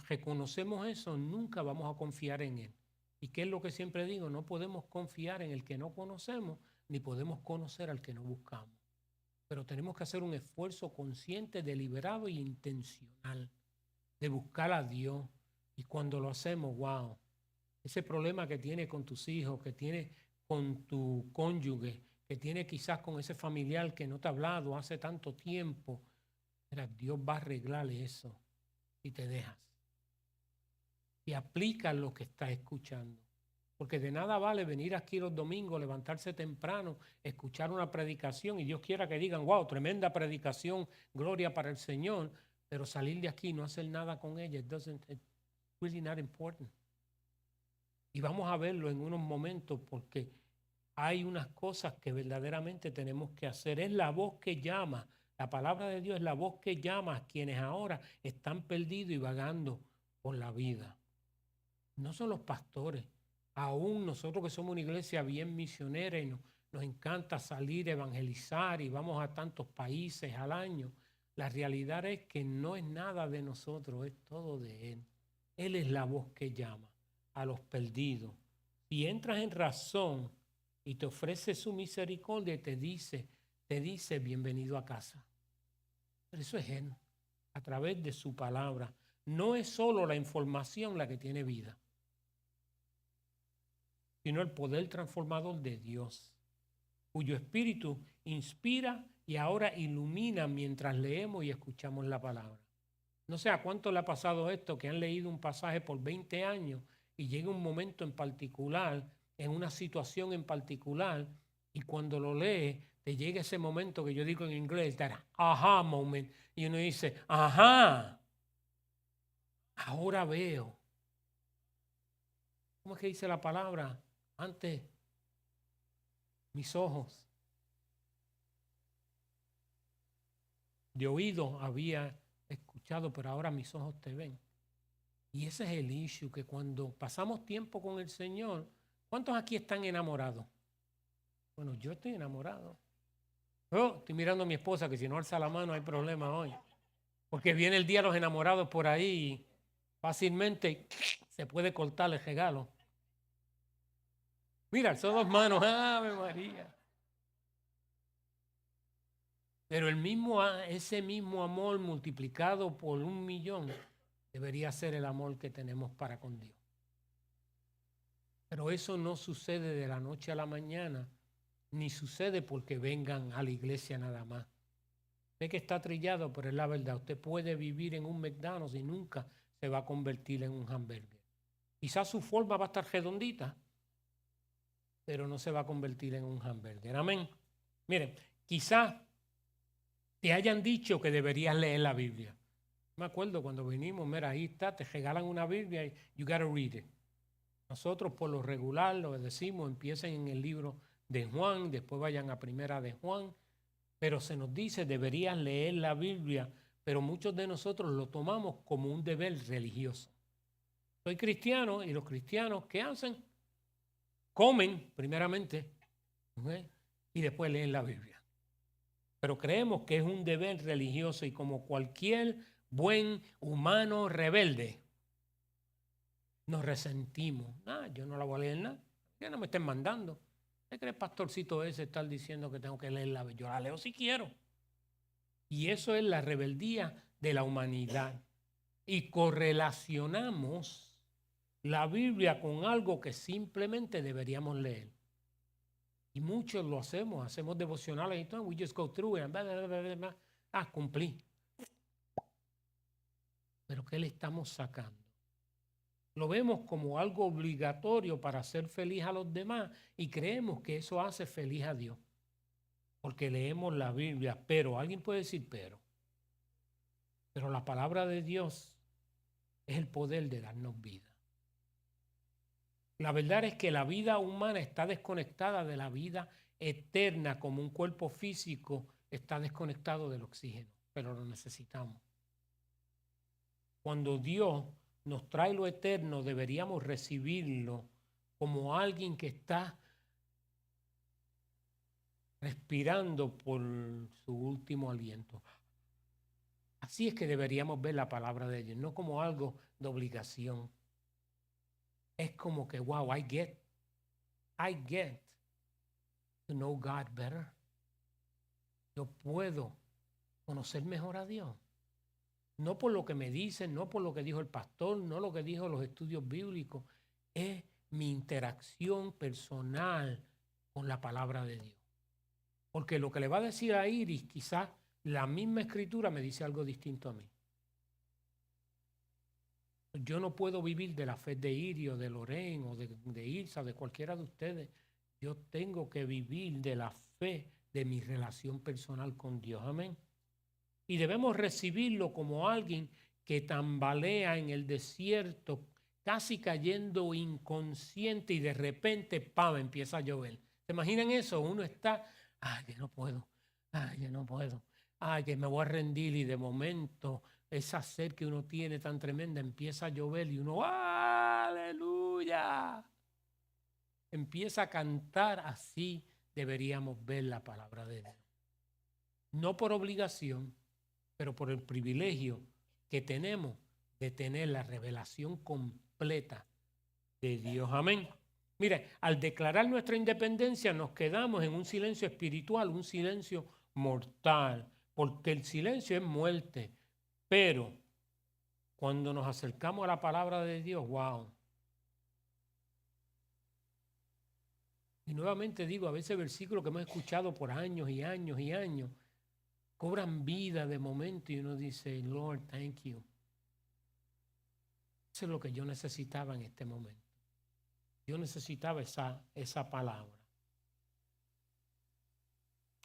reconocemos eso, nunca vamos a confiar en Él. ¿Y qué es lo que siempre digo? No podemos confiar en el que no conocemos, ni podemos conocer al que no buscamos. Pero tenemos que hacer un esfuerzo consciente, deliberado e intencional de buscar a Dios. Y cuando lo hacemos, wow, ese problema que tienes con tus hijos, que tienes con tu cónyuge, que tienes quizás con ese familiar que no te ha hablado hace tanto tiempo, mira, Dios va a arreglarle eso si te dejas. Y aplica lo que estás escuchando. Porque de nada vale venir aquí los domingos, levantarse temprano, escuchar una predicación y Dios quiera que digan, wow, tremenda predicación, gloria para el Señor, pero salir de aquí y no hacer nada con ella, it's really not important. Y vamos a verlo en unos momentos porque hay unas cosas que verdaderamente tenemos que hacer. Es la voz que llama. La palabra de Dios es la voz que llama a quienes ahora están perdidos y vagando por la vida. No son los pastores. Aún nosotros que somos una iglesia bien misionera y nos encanta salir a evangelizar y vamos a tantos países al año, la realidad es que no es nada de nosotros, es todo de Él. Él es la voz que llama a los perdidos. Si entras en razón y te ofrece su misericordia, te dice, bienvenido a casa. Pero eso es Él, a través de su palabra. No es solo la información la que tiene vida, sino el poder transformador de Dios, cuyo espíritu inspira y ahora ilumina mientras leemos y escuchamos la palabra. No sé a cuánto le ha pasado esto, que han leído un pasaje por 20 años y llega un momento en particular, en una situación en particular, y cuando lo lees, te llega ese momento que yo digo en inglés, that aha moment, y uno dice, ajá, ahora veo. ¿Cómo es que dice la palabra? Antes, mis ojos de oído había escuchado, pero ahora mis ojos te ven. Y ese es el issue, que cuando pasamos tiempo con el Señor, ¿cuántos aquí están enamorados? Bueno, yo estoy enamorado. Oh, estoy mirando a mi esposa, que si no alza la mano hay problema hoy. Porque viene el día de los enamorados por ahí y fácilmente se puede cortar el regalo. Mira, son dos manos, ¡Ave María! Pero ese mismo amor multiplicado por 1,000,000 debería ser el amor que tenemos para con Dios. Pero eso no sucede de la noche a la mañana, ni sucede porque vengan a la iglesia nada más. Sé que está trillado, pero es la verdad. Usted puede vivir en un McDonald's y nunca se va a convertir en un hamburger. Quizás su forma va a estar redondita, pero no se va a convertir en un hamburger. Amén. Miren, quizás te hayan dicho que deberías leer la Biblia. Me acuerdo cuando vinimos, mira, ahí está, te regalan una Biblia y you gotta read it. Nosotros por lo regular lo decimos, empiecen en el libro de Juan, después vayan a Primera de Juan, pero se nos dice deberías leer la Biblia, pero muchos de nosotros lo tomamos como un deber religioso. Soy cristiano y los cristianos, ¿qué hacen? Comen primeramente, ¿okay? Y después leen la Biblia. Pero creemos que es un deber religioso y como cualquier buen humano rebelde, nos resentimos. Yo no la voy a leer nada, ya no me estén mandando. ¿Qué cree el pastorcito ese estar diciendo que tengo que leer la Biblia? Yo la leo si quiero. Y eso es la rebeldía de la humanidad. Y correlacionamos la Biblia con algo que simplemente deberíamos leer. Y muchos lo hacemos devocionales y todo, we just go through it, blah, blah, blah, blah, blah. Cumplí. Pero ¿qué le estamos sacando? Lo vemos como algo obligatorio para hacer feliz a los demás y creemos que eso hace feliz a Dios. Porque leemos la Biblia, pero alguien puede decir pero la palabra de Dios es el poder de darnos vida. La verdad es que la vida humana está desconectada de la vida eterna, como un cuerpo físico está desconectado del oxígeno, pero lo necesitamos. Cuando Dios nos trae lo eterno, deberíamos recibirlo como alguien que está respirando por su último aliento. Así es que deberíamos ver la palabra de Dios, no como algo de obligación. Es como que, wow, I get to know God better. Yo puedo conocer mejor a Dios. No por lo que me dicen, no por lo que dijo el pastor, no lo que dijo los estudios bíblicos. Es mi interacción personal con la palabra de Dios. Porque lo que le va a decir a Iris, quizás la misma escritura me dice algo distinto a mí. Yo no puedo vivir de la fe de Iris o de Lorén o de Ilsa, de cualquiera de ustedes. Yo tengo que vivir de la fe de mi relación personal con Dios. Amén. Y debemos recibirlo como alguien que tambalea en el desierto, casi cayendo inconsciente y de repente, ¡pam!, empieza a llover. ¿Se imaginan eso? Uno está, que no puedo, que no puedo, que me voy a rendir y de momento esa sed que uno tiene tan tremenda empieza a llover y uno, ¡aleluya! Empieza a cantar. Así deberíamos ver la palabra de Dios. No por obligación, pero por el privilegio que tenemos de tener la revelación completa de Dios. Amén. Mire, al declarar nuestra independencia nos quedamos en un silencio espiritual, un silencio mortal, porque el silencio es muerte. Pero cuando nos acercamos a la palabra de Dios, wow. Y nuevamente digo, a veces versículos que hemos escuchado por años y años y años, cobran vida de momento y uno dice, Lord, thank you. Eso es lo que yo necesitaba en este momento. Yo necesitaba esa palabra.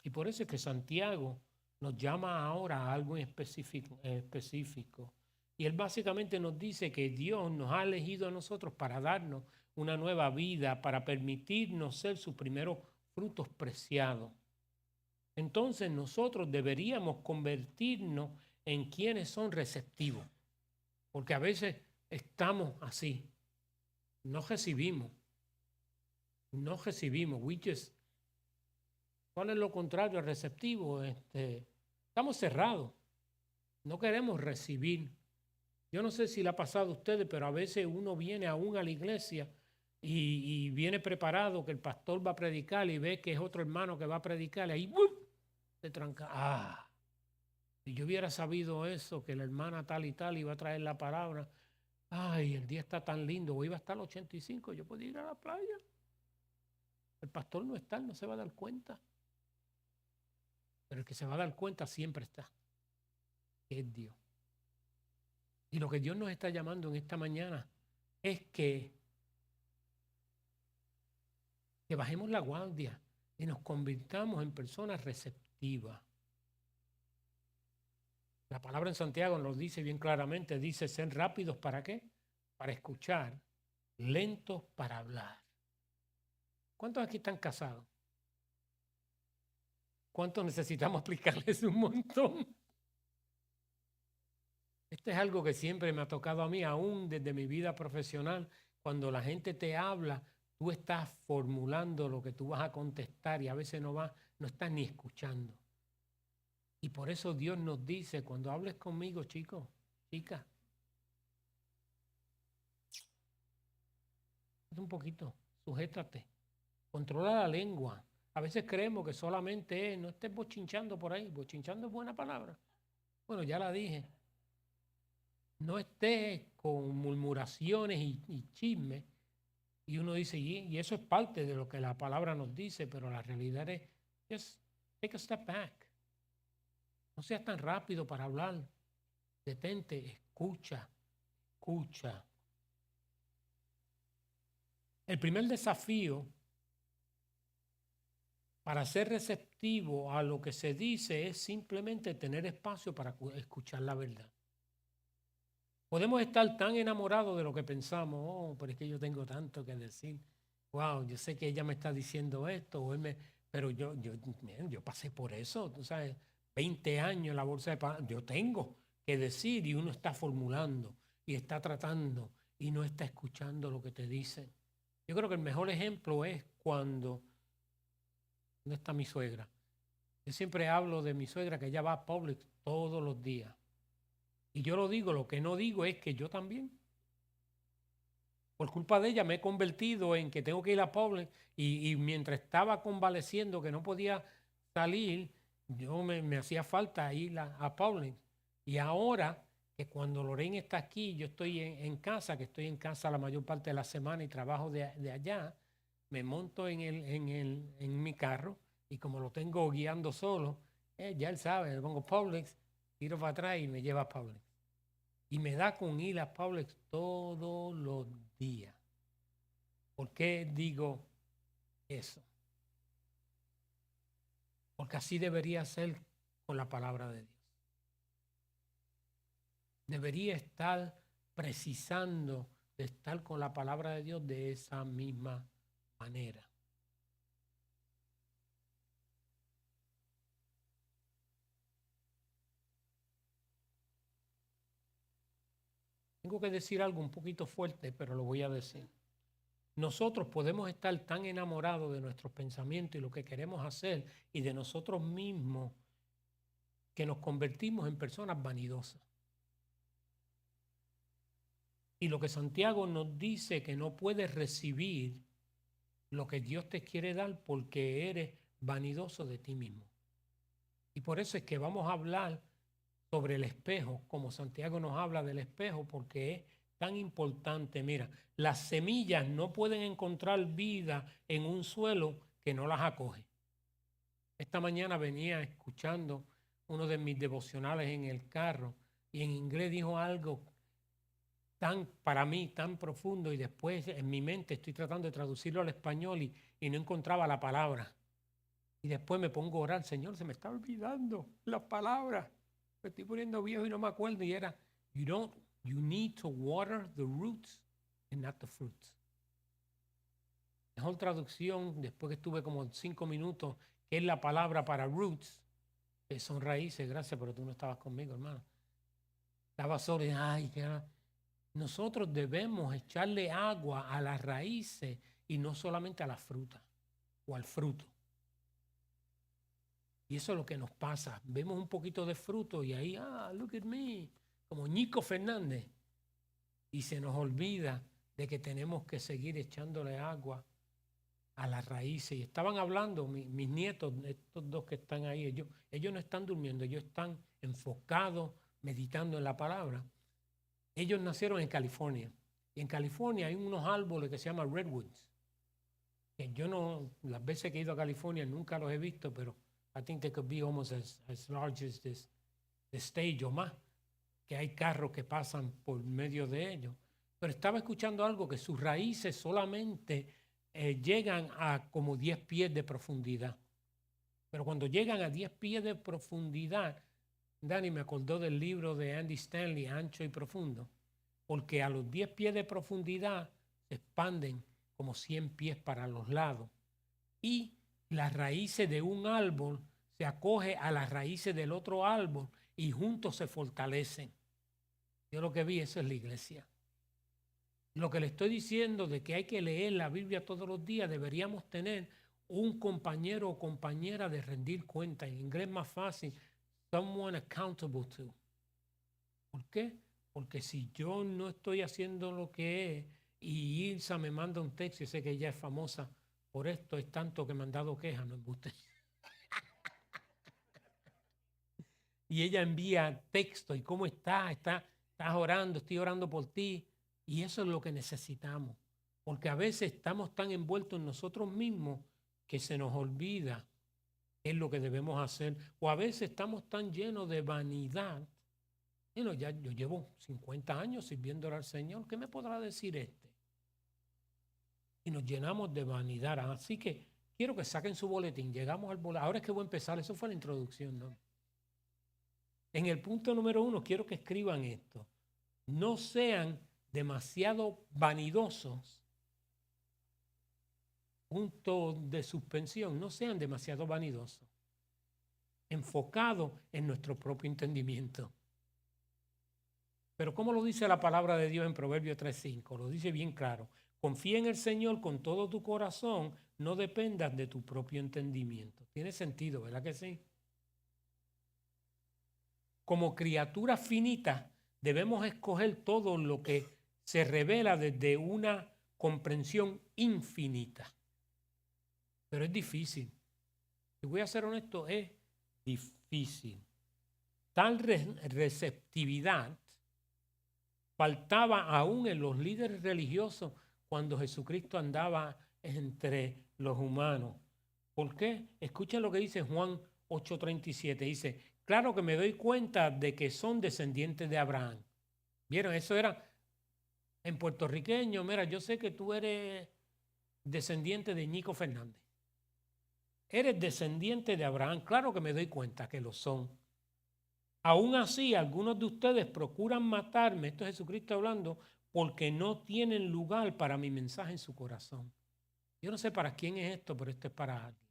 Y por eso es que Santiago nos llama ahora a algo específico. Y él básicamente nos dice que Dios nos ha elegido a nosotros para darnos una nueva vida, para permitirnos ser sus primeros frutos preciados. Entonces nosotros deberíamos convertirnos en quienes son receptivos. Porque a veces estamos así. No recibimos. ¿Cuál es lo contrario al receptivo? Estamos cerrados. No queremos recibir. Yo no sé si le ha pasado a ustedes, pero a veces uno viene aún a la iglesia y viene preparado que el pastor va a predicar y ve que es otro hermano que va a predicar y ahí ¡bum!, se tranca. Si yo hubiera sabido eso, que la hermana tal y tal iba a traer la palabra, el día está tan lindo, hoy va a estar el 85, yo podía ir a la playa. El pastor no está, no se va a dar cuenta. Pero el que se va a dar cuenta siempre está, que es Dios. Y lo que Dios nos está llamando en esta mañana es que bajemos la guardia y nos convirtamos en personas receptivas. La palabra en Santiago nos dice bien claramente, dice, ser rápidos ¿para qué? Para escuchar, lentos para hablar. ¿Cuántos aquí están casados? ¿Cuántos necesitamos aplicarles un montón? Esto es algo que siempre me ha tocado a mí, aún desde mi vida profesional. Cuando la gente te habla, tú estás formulando lo que tú vas a contestar y a veces no estás ni escuchando. Y por eso Dios nos dice, cuando hables conmigo, chicos, chicas, un poquito, sujétate. Controla la lengua. A veces creemos que solamente es, no estés bochinchando por ahí. Bochinchando es buena palabra. Bueno, ya la dije. No estés con murmuraciones y chismes. Y uno dice, y eso es parte de lo que la palabra nos dice, pero la realidad es, just take a step back. No seas tan rápido para hablar. Detente, escucha, escucha. El primer desafío para ser receptivo a lo que se dice es simplemente tener espacio para escuchar la verdad. Podemos estar tan enamorados de lo que pensamos, oh, pero es que yo tengo tanto que decir. Wow, yo sé que ella me está diciendo esto, pero yo pasé por eso, tú sabes, 20 años en la bolsa de palabras, yo tengo que decir y uno está formulando y está tratando y no está escuchando lo que te dicen. Yo creo que el mejor ejemplo es cuando, ¿dónde está mi suegra? Yo siempre hablo de mi suegra que ella va a Publix todos los días. Y yo lo digo, lo que no digo es que yo también. Por culpa de ella me he convertido en que tengo que ir a Publix y mientras estaba convaleciendo que no podía salir, me hacía falta ir a Publix. Y ahora que cuando Lorraine está aquí, yo estoy en casa, que estoy en casa la mayor parte de la semana y trabajo de allá, me monto en mi carro y como lo tengo guiando solo, ya él sabe, le pongo Publix, tiro para atrás y me lleva a Publix. Y me da con ir a Publix todos los días. ¿Por qué digo eso? Porque así debería ser con la palabra de Dios. Debería estar precisando de estar con la palabra de Dios de esa misma manera. Tengo que decir algo un poquito fuerte, pero lo voy a decir. Nosotros podemos estar tan enamorados de nuestros pensamientos y lo que queremos hacer y de nosotros mismos que nos convertimos en personas vanidosas. Y lo que Santiago nos dice que no puedes recibir lo que Dios te quiere dar porque eres vanidoso de ti mismo. Y por eso es que vamos a hablar sobre el espejo, como Santiago nos habla del espejo, porque es tan importante. Mira, las semillas no pueden encontrar vida en un suelo que no las acoge. Esta mañana venía escuchando uno de mis devocionales en el carro y en inglés dijo algo tan, para mí, tan profundo y después en mi mente estoy tratando de traducirlo al español y no encontraba la palabra. Y después me pongo a orar, Señor, se me está olvidando las palabras. Me estoy poniendo viejo y no me acuerdo. Y era, you need to water the roots and not the fruits. Mejor traducción, después que estuve como 5 minutos, que es la palabra para roots, que son raíces, gracias, pero tú no estabas conmigo, hermano. Estaba solo y, ay, nosotros debemos echarle agua a las raíces y no solamente a la fruta o al fruto. Y eso es lo que nos pasa. Vemos un poquito de fruto y ahí, look at me, como Nico Fernández. Y se nos olvida de que tenemos que seguir echándole agua a las raíces. Y estaban hablando, mis nietos, estos dos que están ahí, ellos no están durmiendo, ellos están enfocados, meditando en la palabra. Ellos nacieron en California. Y en California hay unos árboles que se llaman redwoods. Que yo no, las veces que he ido a California nunca los he visto, pero I think they could be almost as large as this stage o más, que hay carros que pasan por medio de ellos. Pero estaba escuchando algo que sus raíces solamente llegan a como 10 pies de profundidad. Pero cuando llegan a 10 pies de profundidad, Dani me acordó del libro de Andy Stanley, Ancho y Profundo, porque a los 10 pies de profundidad se expanden como 100 pies para los lados. Y las raíces de un árbol se acoge a las raíces del otro árbol y juntos se fortalecen. Yo lo que vi, eso es la iglesia. Lo que le estoy diciendo de que hay que leer la Biblia todos los días, deberíamos tener un compañero o compañera de rendir cuenta. En inglés más fácil, someone accountable to. ¿Por qué? Porque si yo no estoy haciendo lo que es y Ilsa me manda un texto, yo sé que ella es famosa por esto es tanto que me han dado quejas, no embuste. Y ella envía texto, ¿y cómo estás? ¿Estás orando? Estoy orando por ti. Y eso es lo que necesitamos, porque a veces estamos tan envueltos en nosotros mismos que se nos olvida qué es lo que debemos hacer. O a veces estamos tan llenos de vanidad. Bueno, ya yo llevo 50 años sirviéndole al Señor, ¿qué me podrá decir este? Y nos llenamos de vanidad. Así que quiero que saquen su boletín. Llegamos al boletín. Ahora es que voy a empezar. Eso fue la introducción, ¿no? En el punto número 1 quiero que escriban esto. No sean demasiado vanidosos. Punto de suspensión. No sean demasiado vanidosos. Enfocados en nuestro propio entendimiento. Pero ¿cómo lo dice la palabra de Dios en Proverbios 3:5? Lo dice bien claro. Confía en el Señor con todo tu corazón, no dependas de tu propio entendimiento. Tiene sentido, ¿verdad que sí? Como criaturas finitas, debemos escoger todo lo que se revela desde una comprensión infinita. Pero es difícil. Si voy a ser honesto, es difícil. Tal receptividad faltaba aún en los líderes religiosos cuando Jesucristo andaba entre los humanos. ¿Por qué? Escuchen lo que dice Juan 8:37. Dice, claro que me doy cuenta de que son descendientes de Abraham. ¿Vieron? Eso era en puertorriqueño. Mira, yo sé que tú eres descendiente de Ñico Fernández. Eres descendiente de Abraham. Claro que me doy cuenta que lo son. Aún así, algunos de ustedes procuran matarme, esto es Jesucristo hablando, porque no tienen lugar para mi mensaje en su corazón. Yo no sé para quién es esto, pero esto es para alguien.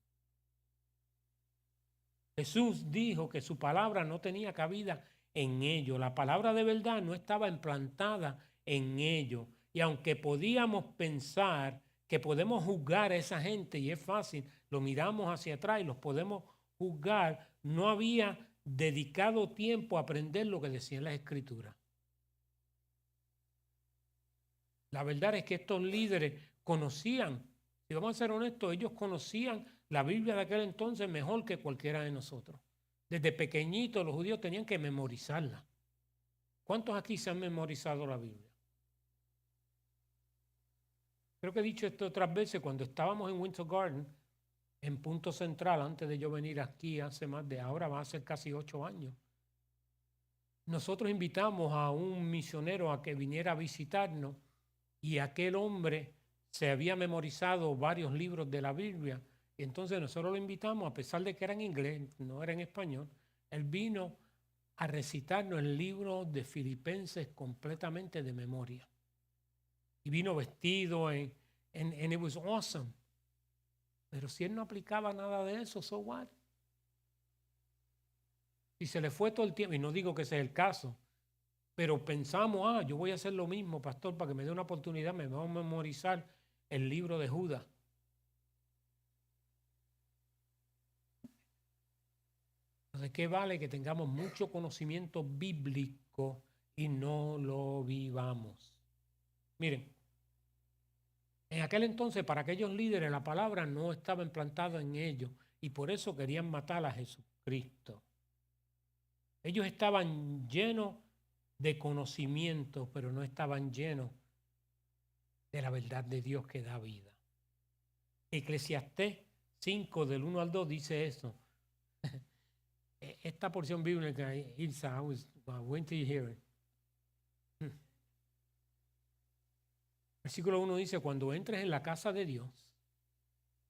Jesús dijo que su palabra no tenía cabida en ellos. La palabra de verdad no estaba implantada en ellos. Y aunque podíamos pensar que podemos juzgar a esa gente, y es fácil, lo miramos hacia atrás y los podemos juzgar, no había dedicado tiempo a aprender lo que decían las Escrituras. La verdad es que estos líderes conocían, si vamos a ser honestos, ellos conocían la Biblia de aquel entonces mejor que cualquiera de nosotros. Desde pequeñitos los judíos tenían que memorizarla. ¿Cuántos aquí se han memorizado la Biblia? Creo que he dicho esto otras veces, cuando estábamos en Winter Garden, en Punto Central, antes de yo venir aquí hace más de, ahora va a ser casi 8 años, nosotros invitamos a un misionero a que viniera a visitarnos y aquel hombre se había memorizado varios libros de la Biblia. Y entonces nosotros lo invitamos, a pesar de que era en inglés, no era en español, él vino a recitarnos el libro de Filipenses completamente de memoria. Y vino vestido and it was awesome. Pero si él no aplicaba nada de eso, so what? Y se le fue todo el tiempo, y no digo que ese es el caso, pero pensamos, yo voy a hacer lo mismo, pastor, para que me dé una oportunidad, me voy a memorizar el libro de Judas. ¿De qué vale que tengamos mucho conocimiento bíblico y no lo vivamos? Miren, en aquel entonces para aquellos líderes la palabra no estaba implantada en ellos y por eso querían matar a Jesucristo. Ellos estaban llenos de conocimiento, pero no estaban llenos de la verdad de Dios que da vida. Eclesiastés 5 del 1 al 2 dice eso. Esta porción bíblica, Ilsa, I was waiting to hear it. Versículo 1 dice, cuando entres en la casa de Dios,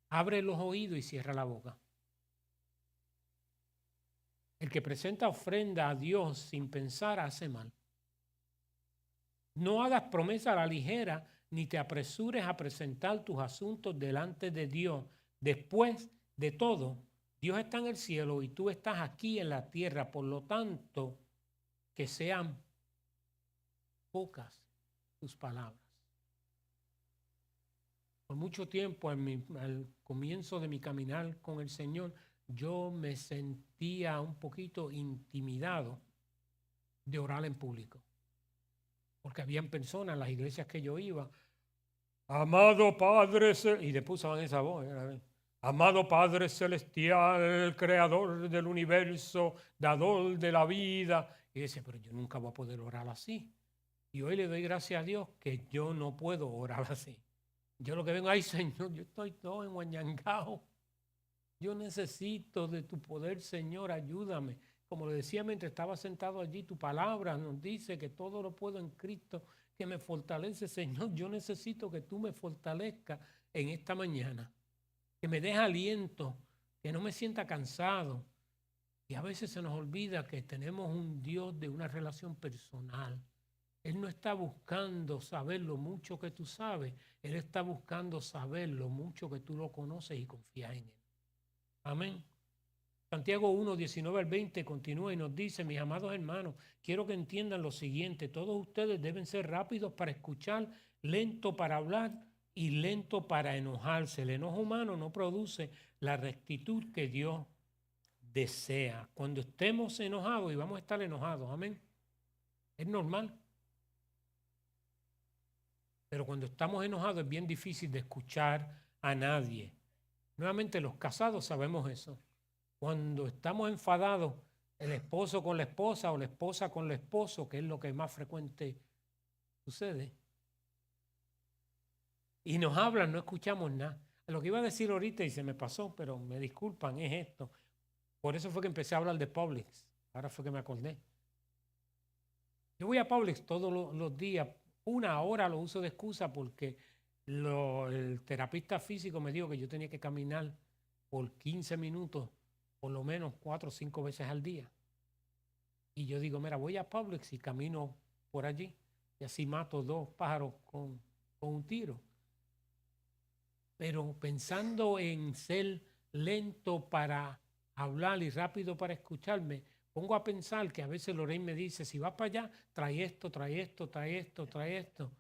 abre los oídos y cierra la boca. El que presenta ofrenda a Dios sin pensar hace mal. No hagas promesa a la ligera, ni te apresures a presentar tus asuntos delante de Dios. Después de todo, Dios está en el cielo y tú estás aquí en la tierra. Por lo tanto, que sean pocas tus palabras. Por mucho tiempo, al comienzo de mi caminar con el Señor, yo me sentía un poquito intimidado de orar en público. Porque habían personas en las iglesias que yo iba, Amado Padre, y después usaban esa voz. Amado Padre Celestial, Creador del universo, Dador de la vida. Y dice, pero yo nunca voy a poder orar así. Y hoy le doy gracias a Dios que yo no puedo orar así. Yo lo que vengo, ay Señor, yo estoy todo enguañangao. Yo necesito de tu poder, Señor, ayúdame. Como le decía mientras estaba sentado allí, tu palabra nos dice que todo lo puedo en Cristo que me fortalece. Señor, yo necesito que tú me fortalezcas en esta mañana. Que me des aliento, que no me sienta cansado. Y a veces se nos olvida que tenemos un Dios de una relación personal. Él no está buscando saber lo mucho que tú sabes. Él está buscando saber lo mucho que tú lo conoces y confías en Él. Amén. Santiago 1, 19 al 20 continúa y nos dice, mis amados hermanos, quiero que entiendan lo siguiente, todos ustedes deben ser rápidos para escuchar, lento para hablar y lento para enojarse. El enojo humano no produce la rectitud que Dios desea. Cuando estemos enojados, y vamos a estar enojados, amén, es normal. Pero cuando estamos enojados es bien difícil de escuchar a nadie. Nuevamente los casados sabemos eso. Cuando estamos enfadados, el esposo con la esposa o la esposa con el esposo, que es lo que más frecuente sucede, y nos hablan, no escuchamos nada. Lo que iba a decir ahorita y se me pasó, pero me disculpan, es esto. Por eso fue que empecé a hablar de Publix. Ahora fue que me acordé. Yo voy a Publix todos los días. Una hora lo uso de excusa porque el terapista físico me dijo que yo tenía que caminar por 15 minutos, por lo menos 4 o 5 veces al día. Y yo digo, mira, voy a Publix y camino por allí. Y así mato 2 pájaros con un tiro. Pero pensando en ser lento para hablar y rápido para escucharme, pongo a pensar que a veces Lorraine me dice, si vas para allá, trae esto, trae esto, trae esto, trae esto.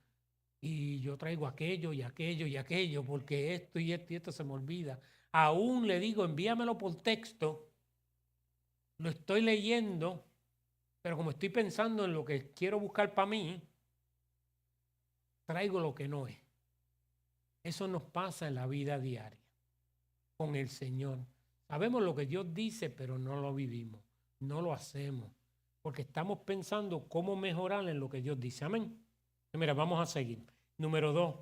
Y yo traigo aquello y aquello y aquello, porque esto y esto y esto se me olvida. Aún le digo, envíamelo por texto, lo estoy leyendo, pero como estoy pensando en lo que quiero buscar para mí, traigo lo que no es. Eso nos pasa en la vida diaria con el Señor. Sabemos lo que Dios dice, pero no lo vivimos, no lo hacemos, porque estamos pensando cómo mejorar en lo que Dios dice. Amén. Mira, vamos a seguir. Número 2.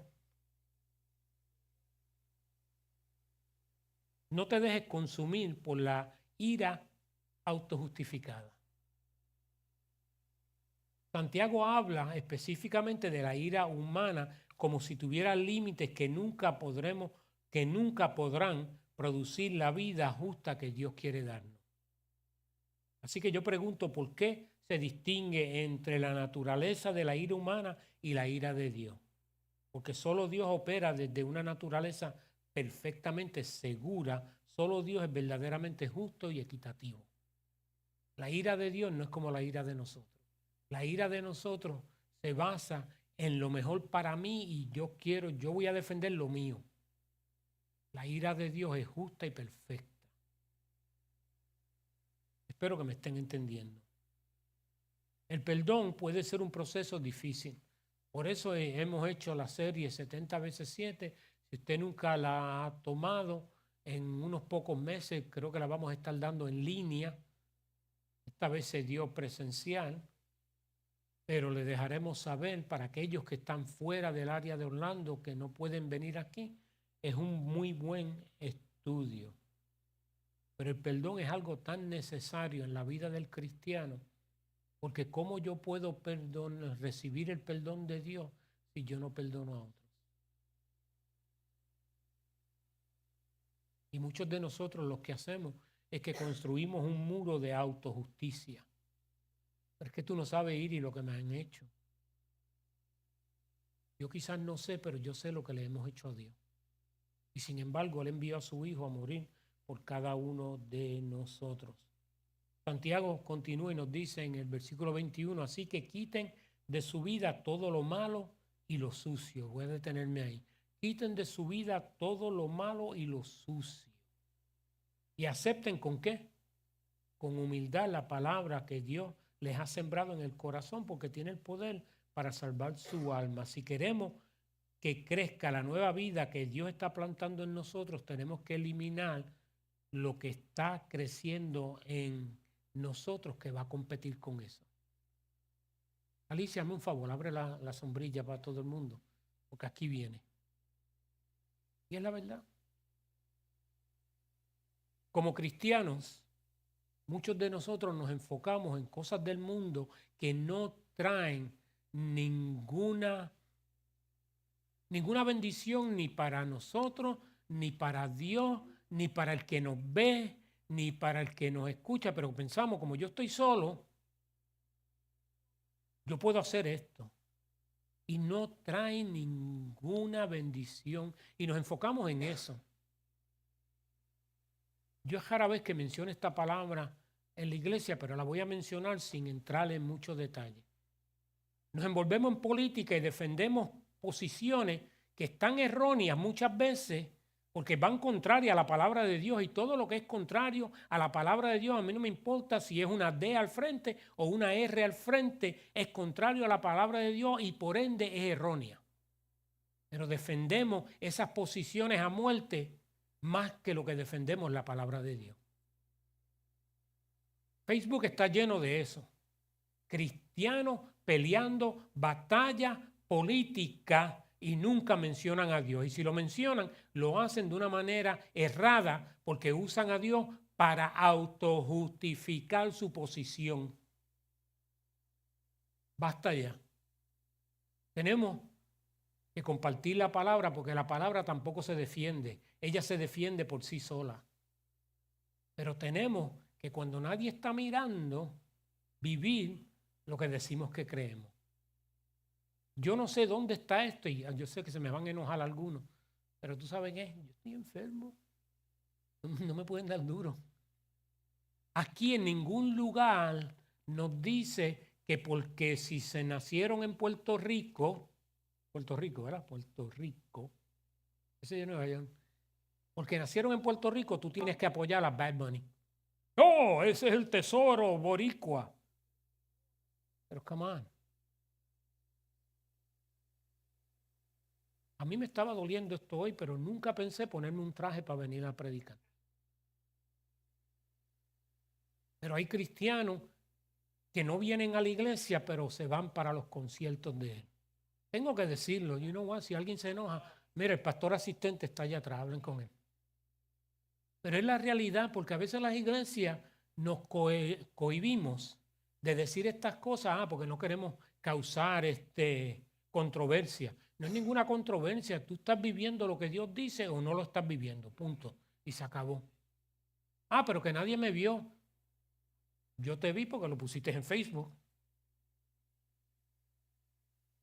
No te dejes consumir por la ira autojustificada. Santiago habla específicamente de la ira humana como si tuviera límites que nunca podrán producir la vida justa que Dios quiere darnos. Así que yo pregunto, ¿por qué se distingue entre la naturaleza de la ira humana y la ira de Dios? Porque solo Dios opera desde una naturaleza perfectamente segura. Solo Dios es verdaderamente justo y equitativo. La ira de Dios no es como la ira de nosotros. La ira de nosotros se basa en lo mejor para mí y yo voy a defender lo mío. La ira de Dios es justa y perfecta. Espero que me estén entendiendo. El perdón puede ser un proceso difícil. Por eso hemos hecho la serie 70 veces 7. Si usted nunca la ha tomado, en unos pocos meses creo que la vamos a estar dando en línea. Esta vez se dio presencial, pero le dejaremos saber para aquellos que están fuera del área de Orlando, que no pueden venir aquí. Es un muy buen estudio. Pero el perdón es algo tan necesario en la vida del cristiano, porque ¿cómo yo puedo recibir el perdón de Dios si yo no perdono a otros? Y muchos de nosotros lo que hacemos es que construimos un muro de autojusticia. Pero es que tú no sabes ir y lo que me han hecho. Yo quizás no sé, pero yo sé lo que le hemos hecho a Dios. Y sin embargo, Él envió a su Hijo a morir por cada uno de nosotros. Santiago continúa y nos dice en el versículo 21, así que quiten de su vida todo lo malo y lo sucio. Voy a detenerme ahí. Quiten de su vida todo lo malo y lo sucio. Y acepten ¿con qué? Con humildad la palabra que Dios les ha sembrado en el corazón, porque tiene el poder para salvar su alma. Si queremos que crezca la nueva vida que Dios está plantando en nosotros, tenemos que eliminar lo que está creciendo en nosotros que va a competir con eso. Alicia, hazme un favor, abre la sombrilla para todo el mundo, porque aquí viene. Y es la verdad. Como cristianos, muchos de nosotros nos enfocamos en cosas del mundo que no traen ninguna bendición ni para nosotros, ni para Dios, ni para el que nos ve, ni para el que nos escucha. Pero pensamos, como yo estoy solo, yo puedo hacer esto. Y no trae ninguna bendición. Y nos enfocamos en eso. Yo es rara vez que menciono esta palabra en la iglesia, pero la voy a mencionar sin entrar en muchos detalles. Nos envolvemos en política y defendemos posiciones que están erróneas muchas veces porque van contrarias a la palabra de Dios, y todo lo que es contrario a la palabra de Dios, a mí no me importa si es una D al frente o una R al frente, es contrario a la palabra de Dios y por ende es errónea. Pero defendemos esas posiciones a muerte más que lo que defendemos la palabra de Dios. Facebook está lleno de eso. Cristianos peleando batalla política y nunca mencionan a Dios. Y si lo mencionan, lo hacen de una manera errada porque usan a Dios para autojustificar su posición. Basta ya. Tenemos que compartir la palabra porque la palabra tampoco se defiende. Ella se defiende por sí sola. Pero tenemos que cuando nadie está mirando, vivir lo que decimos que creemos. Yo no sé dónde está esto y yo sé que se me van a enojar algunos, pero tú sabes qué, yo estoy enfermo, no me pueden dar duro. Aquí en ningún lugar nos dice que porque si se nacieron en Puerto Rico, ¿verdad? Puerto Rico, ese es Nueva York, porque nacieron en Puerto Rico, tú tienes que apoyar a Bad Bunny. No, ese es el tesoro boricua. Pero come on. A mí me estaba doliendo esto hoy, pero nunca pensé ponerme un traje para venir a predicar. Pero hay cristianos que no vienen a la iglesia, pero se van para los conciertos de él. Tengo que decirlo, you know what, si alguien se enoja, mira, el pastor asistente está allá atrás, hablen con él. Pero es la realidad, porque a veces las iglesias nos cohibimos de decir estas cosas, porque no queremos causar controversia. No es ninguna controversia, tú estás viviendo lo que Dios dice o no lo estás viviendo, punto. Y se acabó. Pero que nadie me vio. Yo te vi porque lo pusiste en Facebook.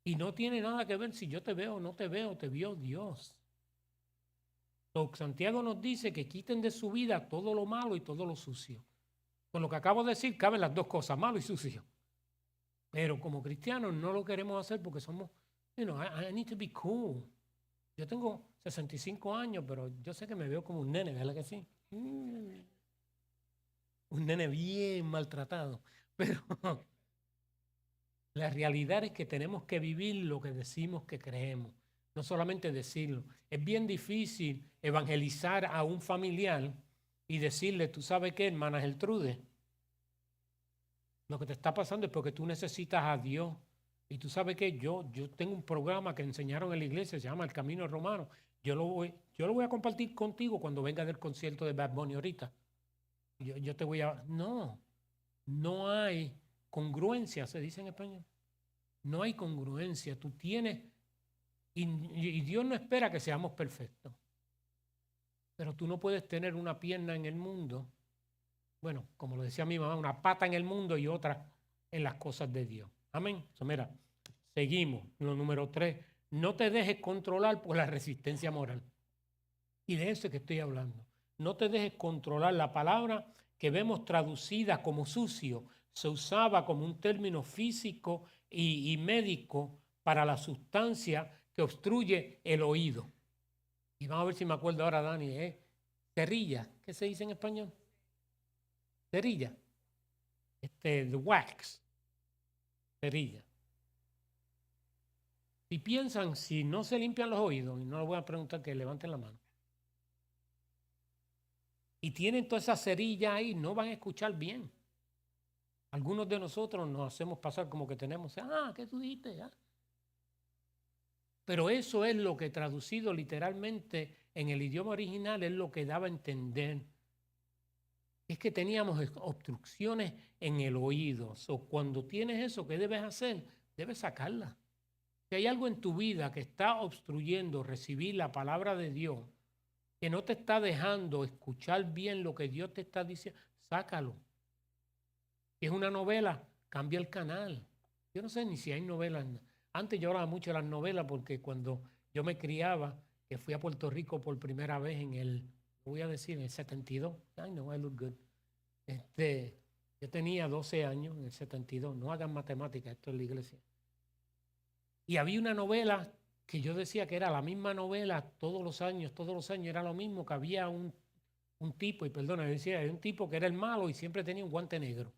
Y no tiene nada que ver si yo te veo o no te veo, te vio Dios. Santiago nos dice que quiten de su vida todo lo malo y todo lo sucio. Con lo que acabo de decir, caben las dos cosas, malo y sucio. Pero como cristianos no lo queremos hacer porque somos, I need to be cool. Yo tengo 65 años, pero yo sé que me veo como un nene, ¿verdad que sí? Un nene bien maltratado. Pero la realidad es que tenemos que vivir lo que decimos que creemos. No solamente decirlo. Es bien difícil evangelizar a un familiar y decirle, ¿tú sabes qué, hermana Gertrude? Lo que te está pasando es porque tú necesitas a Dios. Y tú sabes que yo tengo un programa que enseñaron en la iglesia, se llama El Camino Romano. Yo lo voy a compartir contigo cuando venga del concierto de Bad Bunny ahorita. Yo te voy a... No hay congruencia, se dice en español. No hay congruencia. Tú tienes... Y Dios no espera que seamos perfectos. Pero tú no puedes tener una pierna en el mundo, bueno, como lo decía mi mamá, una pata en el mundo y otra en las cosas de Dios. Amén. Mira, seguimos. Lo número 3, no te dejes controlar por la resistencia moral. Y de eso es que estoy hablando. No te dejes controlar. La palabra que vemos traducida como sucio se usaba como un término físico y médico para la sustancia que obstruye el oído. Y vamos a ver si me acuerdo ahora, Dani, cerilla, ¿qué se dice en español? Cerilla. The wax. Cerilla. Si piensan, si no se limpian los oídos, y no les voy a preguntar que levanten la mano, y tienen toda esa cerilla ahí, no van a escuchar bien. Algunos de nosotros nos hacemos pasar como que tenemos, ¿qué tú dijiste? Pero eso es lo que traducido literalmente en el idioma original es lo que daba a entender. Es que teníamos obstrucciones en el oído. Cuando tienes eso, ¿qué debes hacer? Debes sacarla. Si hay algo en tu vida que está obstruyendo recibir la palabra de Dios, que no te está dejando escuchar bien lo que Dios te está diciendo, sácalo. Si es una novela, cambia el canal. Yo no sé ni si hay novelas. Antes yo hablaba mucho de las novelas porque cuando yo me criaba, que fui a Puerto Rico por primera vez voy a decir, en el 72. I know I look good. Yo tenía 12 años en el 72. No hagan matemáticas, esto es la iglesia. Y había una novela que yo decía que era la misma novela todos los años era lo mismo, que había un tipo, y perdona, decía, un tipo que era el malo y siempre tenía un guante negro.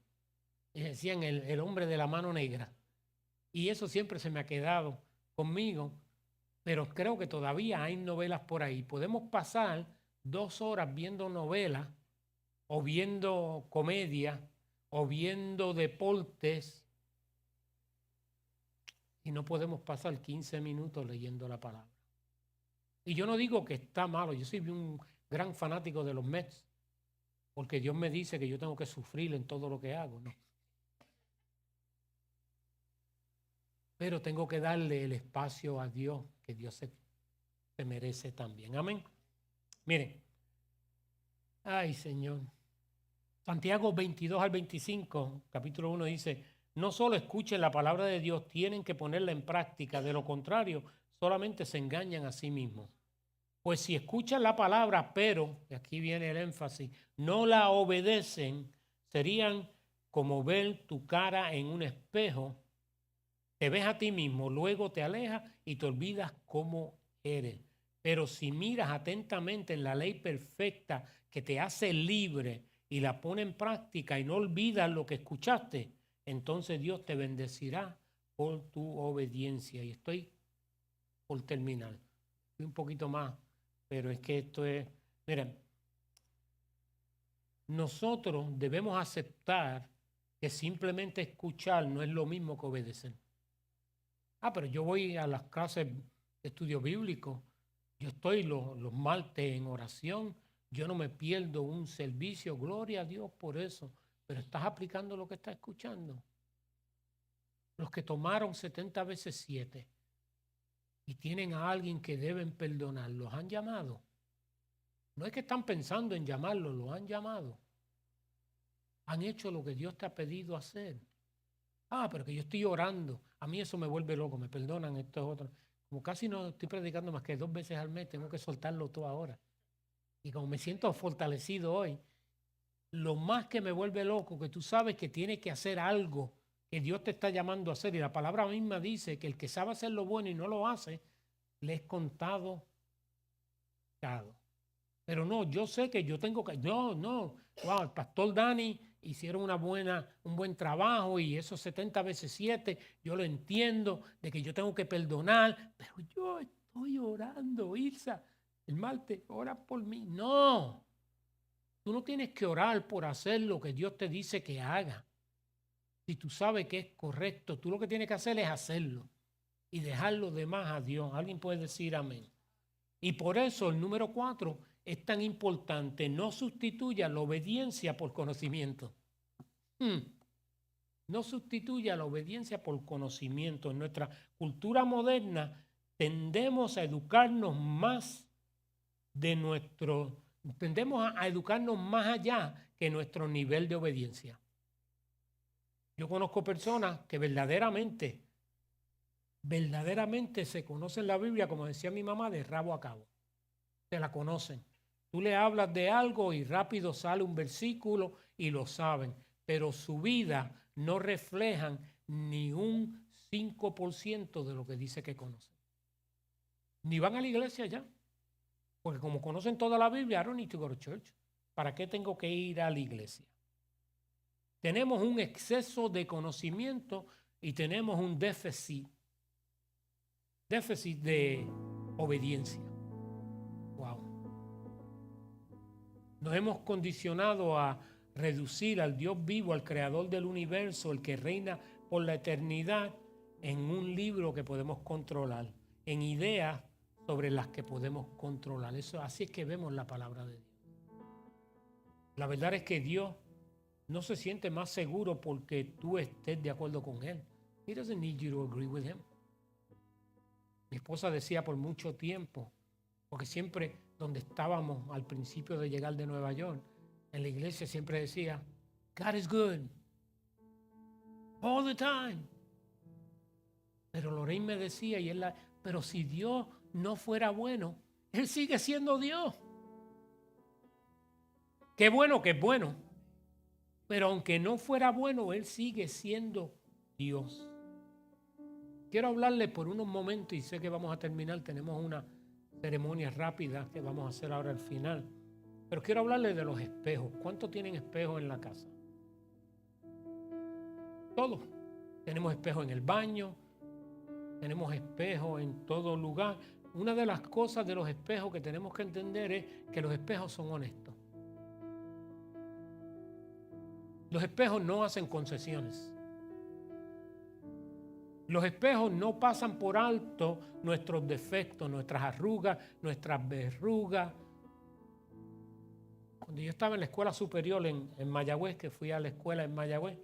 Y decían el hombre de la mano negra. Y eso siempre se me ha quedado conmigo, pero creo que todavía hay novelas por ahí. Podemos pasar 2 horas viendo novelas o viendo comedia o viendo deportes y no podemos pasar 15 minutos leyendo la palabra. Y yo no digo que está malo, yo soy un gran fanático de los Mets, porque Dios me dice que yo tengo que sufrir en todo lo que hago, ¿no? Pero tengo que darle el espacio a Dios, que Dios se merece también. Amén. Miren. Ay, Señor. Santiago 22 al 25, capítulo 1 dice, no solo escuchen la palabra de Dios, tienen que ponerla en práctica. De lo contrario, solamente se engañan a sí mismos. Pues si escuchan la palabra, pero, y aquí viene el énfasis, no la obedecen, serían como ver tu cara en un espejo. Te ves a ti mismo, luego te alejas y te olvidas cómo eres. Pero si miras atentamente en la ley perfecta que te hace libre y la pone en práctica y no olvidas lo que escuchaste, entonces Dios te bendecirá por tu obediencia. Y estoy por terminar. Estoy un poquito más, pero es que esto es... Miren, nosotros debemos aceptar que simplemente escuchar no es lo mismo que obedecer. Pero yo voy a las clases de estudio bíblico, yo estoy los martes en oración, yo no me pierdo un servicio, gloria a Dios por eso, pero estás aplicando lo que estás escuchando. Los que tomaron 70 veces 7 y tienen a alguien que deben perdonar, ¿los han llamado? No es que están pensando en llamarlos, los han llamado. Han hecho lo que Dios te ha pedido hacer. Pero que yo estoy orando. A mí eso me vuelve loco, me perdonan estos otros. Como casi no estoy predicando más que 2 veces al mes, tengo que soltarlo todo ahora. Y como me siento fortalecido hoy, lo más que me vuelve loco, que tú sabes que tienes que hacer algo que Dios te está llamando a hacer. Y la palabra misma dice que el que sabe hacer lo bueno y no lo hace, le es contado pecado. Pero no, yo sé que yo tengo que... No. Wow, el pastor Dani hicieron un buen trabajo y esos 70 veces 7, yo lo entiendo, de que yo tengo que perdonar, pero yo estoy orando, Ilsa, el martes, ora por mí. No, tú no tienes que orar por hacer lo que Dios te dice que haga. Si tú sabes que es correcto, tú lo que tienes que hacer es hacerlo y dejar lo demás a Dios. Alguien puede decir amén. Y por eso el número 4 es tan importante. No sustituya la obediencia por conocimiento. No sustituya la obediencia por conocimiento. En nuestra cultura moderna tendemos a educarnos más tendemos a educarnos más allá que nuestro nivel de obediencia. Yo conozco personas que verdaderamente se conocen la Biblia, como decía mi mamá, de rabo a cabo. Se la conocen. Tú le hablas de algo y rápido sale un versículo y lo saben, pero su vida no reflejan ni un 5% de lo que dice que conocen. Ni van a la iglesia ya, porque como conocen toda la Biblia, I don't need to go to church. ¿Para qué tengo que ir a la iglesia? Tenemos un exceso de conocimiento y tenemos un déficit déficit de obediencia. Wow. Nos hemos condicionado a reducir al Dios vivo, al creador del universo, el que reina por la eternidad, en un libro que podemos controlar, en ideas sobre las que podemos controlar. Eso, así es que vemos la palabra de Dios. La verdad es que Dios no se siente más seguro porque tú estés de acuerdo con Él. He doesn't need you to agree with him. Mi esposa decía por mucho tiempo, porque siempre donde estábamos al principio de llegar de Nueva York, en la iglesia siempre decía, God is good, all the time. Pero Lorraine me decía, pero si Dios no fuera bueno, Él sigue siendo Dios. Qué bueno que es bueno, pero aunque no fuera bueno, Él sigue siendo Dios. Quiero hablarle por unos momentos y sé que vamos a terminar, tenemos una ceremonia rápida que vamos a hacer ahora al final. Pero quiero hablarle de los espejos. ¿Cuántos tienen espejos en la casa? Todos. Tenemos espejos en el baño, tenemos espejos en todo lugar. Una de las cosas de los espejos que tenemos que entender es que los espejos son honestos. Los espejos no hacen concesiones. Los espejos no pasan por alto nuestros defectos, nuestras arrugas, nuestras verrugas. Cuando yo estaba en la escuela superior en Mayagüez, que fui a la escuela en Mayagüez,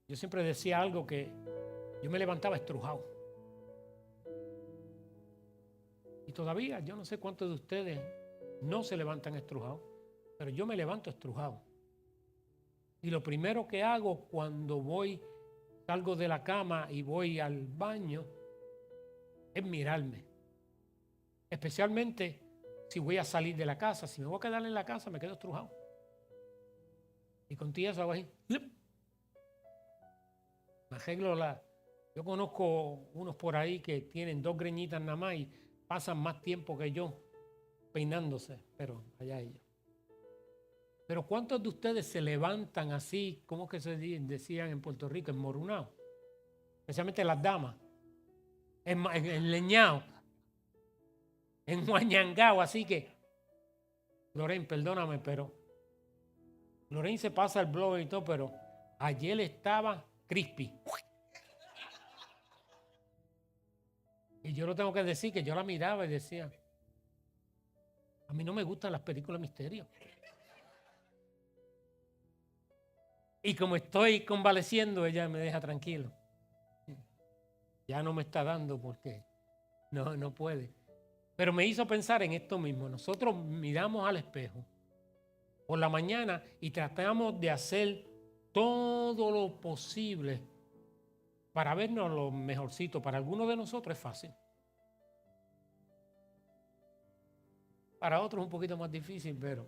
yo siempre decía algo que yo me levantaba estrujado. Y todavía, yo no sé cuántos de ustedes no se levantan estrujados, pero yo me levanto estrujado. Y lo primero que hago cuando salgo de la cama y voy al baño, es mirarme. Especialmente si voy a salir de la casa. Si me voy a quedar en la casa, me quedo estrujado. Y con ti eso hago ahí. Me arreglo Yo conozco unos por ahí que tienen 2 greñitas nada más y pasan más tiempo que yo peinándose, pero allá ellos. Pero ¿cuántos de ustedes se levantan así, como que se decían en Puerto Rico, enmorunados? Especialmente las damas, enleñados, enguañangados, así que, Lorraine, perdóname, pero Lorraine se pasa el blower y todo, pero ayer estaba crispy. Y yo lo tengo que decir, que yo la miraba y decía, a mí no me gustan las películas de misterio. Y como estoy convaleciendo, ella me deja tranquilo. Ya no me está dando porque no puede. Pero me hizo pensar en esto mismo. Nosotros miramos al espejo por la mañana y tratamos de hacer todo lo posible para vernos lo mejorcito. Para algunos de nosotros es fácil. Para otros es un poquito más difícil, pero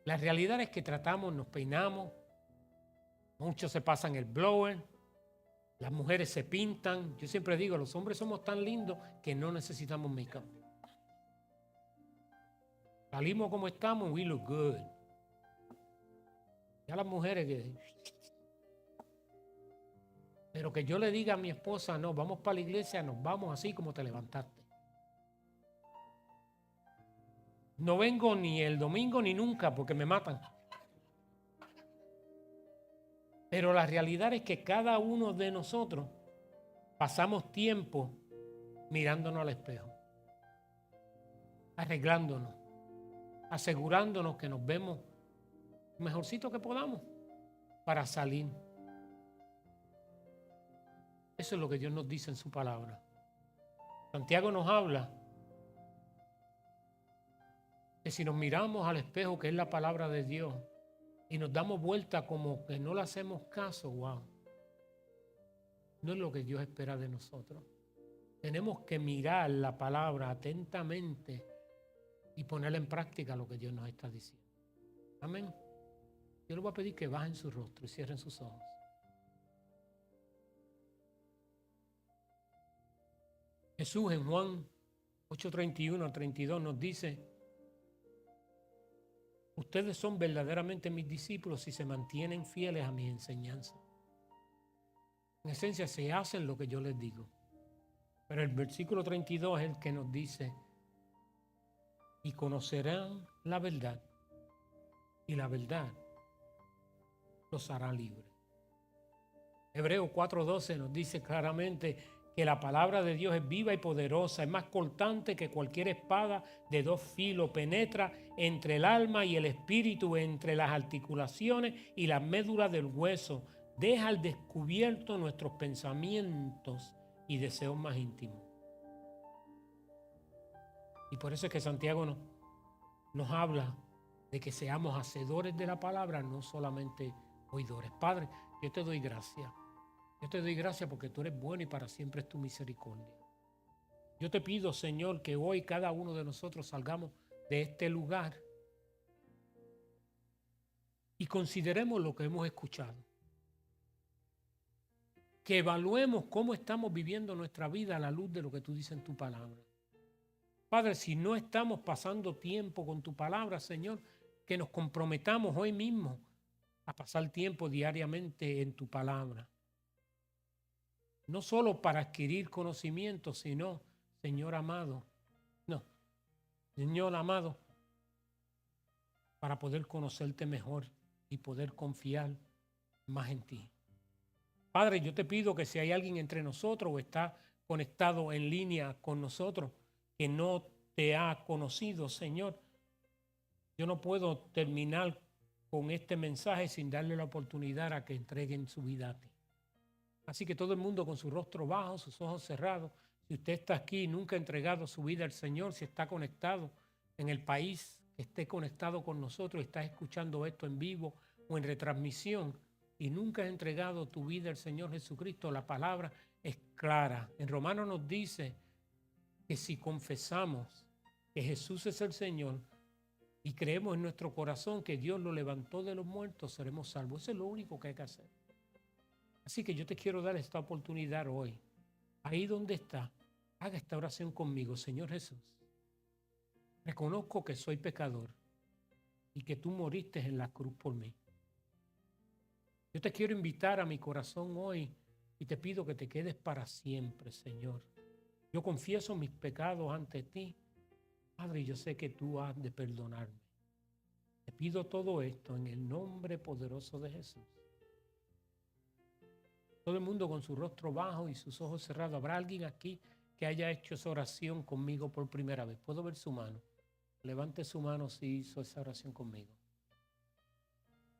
la realidad es que tratamos, nos peinamos. Muchos se pasan el blower, las mujeres se pintan. Yo siempre digo, los hombres somos tan lindos que no necesitamos make-up. Salimos como estamos, we look good. Ya las mujeres pero que yo le diga a mi esposa, no, vamos para la iglesia, nos vamos así como te levantaste. No vengo ni el domingo ni nunca porque me matan. Pero la realidad es que cada uno de nosotros pasamos tiempo mirándonos al espejo, arreglándonos, asegurándonos que nos vemos lo mejorcito que podamos para salir. Eso es lo que Dios nos dice en su palabra. Santiago nos habla que si nos miramos al espejo, que es la palabra de Dios, y nos damos vuelta como que no le hacemos caso, wow. No es lo que Dios espera de nosotros. Tenemos que mirar la palabra atentamente y ponerla en práctica lo que Dios nos está diciendo. Amén. Yo les voy a pedir que bajen su rostro y cierren sus ojos. Jesús en Juan 8:31 al 32 nos dice: ustedes son verdaderamente mis discípulos si se mantienen fieles a mis enseñanzas. En esencia, se hacen lo que yo les digo. Pero el versículo 32 es el que nos dice: y conocerán la verdad, y la verdad los hará libres. Hebreos 4:12 nos dice claramente que la palabra de Dios es viva y poderosa, es más cortante que cualquier espada de dos filos, penetra entre el alma y el espíritu, entre las articulaciones y las médulas del hueso, deja al descubierto nuestros pensamientos y deseos más íntimos. Y por eso es que Santiago nos habla de que seamos hacedores de la palabra, no solamente oidores. Padre, yo te doy gracias. Yo te doy gracias porque tú eres bueno y para siempre es tu misericordia. Yo te pido, Señor, que hoy cada uno de nosotros salgamos de este lugar y consideremos lo que hemos escuchado. Que evaluemos cómo estamos viviendo nuestra vida a la luz de lo que tú dices en tu palabra. Padre, si no estamos pasando tiempo con tu palabra, Señor, que nos comprometamos hoy mismo a pasar tiempo diariamente en tu palabra. No solo para adquirir conocimiento, sino, Señor amado, para poder conocerte mejor y poder confiar más en ti. Padre, yo te pido que si hay alguien entre nosotros o está conectado en línea con nosotros que no te ha conocido, Señor, yo no puedo terminar con este mensaje sin darle la oportunidad a que entreguen su vida a ti. Así que todo el mundo con su rostro bajo, sus ojos cerrados. Si usted está aquí y nunca ha entregado su vida al Señor, si está conectado en el país, que esté conectado con nosotros, está escuchando esto en vivo o en retransmisión y nunca has entregado tu vida al Señor Jesucristo, la palabra es clara. En Romanos nos dice que si confesamos que Jesús es el Señor y creemos en nuestro corazón que Dios lo levantó de los muertos, seremos salvos. Eso es lo único que hay que hacer. Así que yo te quiero dar esta oportunidad hoy. Ahí donde está, haga esta oración conmigo. Señor Jesús, reconozco que soy pecador y que tú moriste en la cruz por mí. Yo te quiero invitar a mi corazón hoy y te pido que te quedes para siempre, Señor. Yo confieso mis pecados ante ti, Padre, y yo sé que tú has de perdonarme. Te pido todo esto en el nombre poderoso de Jesús. Todo el mundo con su rostro bajo y sus ojos cerrados. ¿Habrá alguien aquí que haya hecho esa oración conmigo por primera vez? ¿Puedo ver su mano? Levante su mano si hizo esa oración conmigo.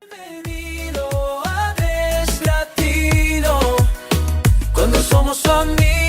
Bienvenido a Deslatino, cuando somos amigos.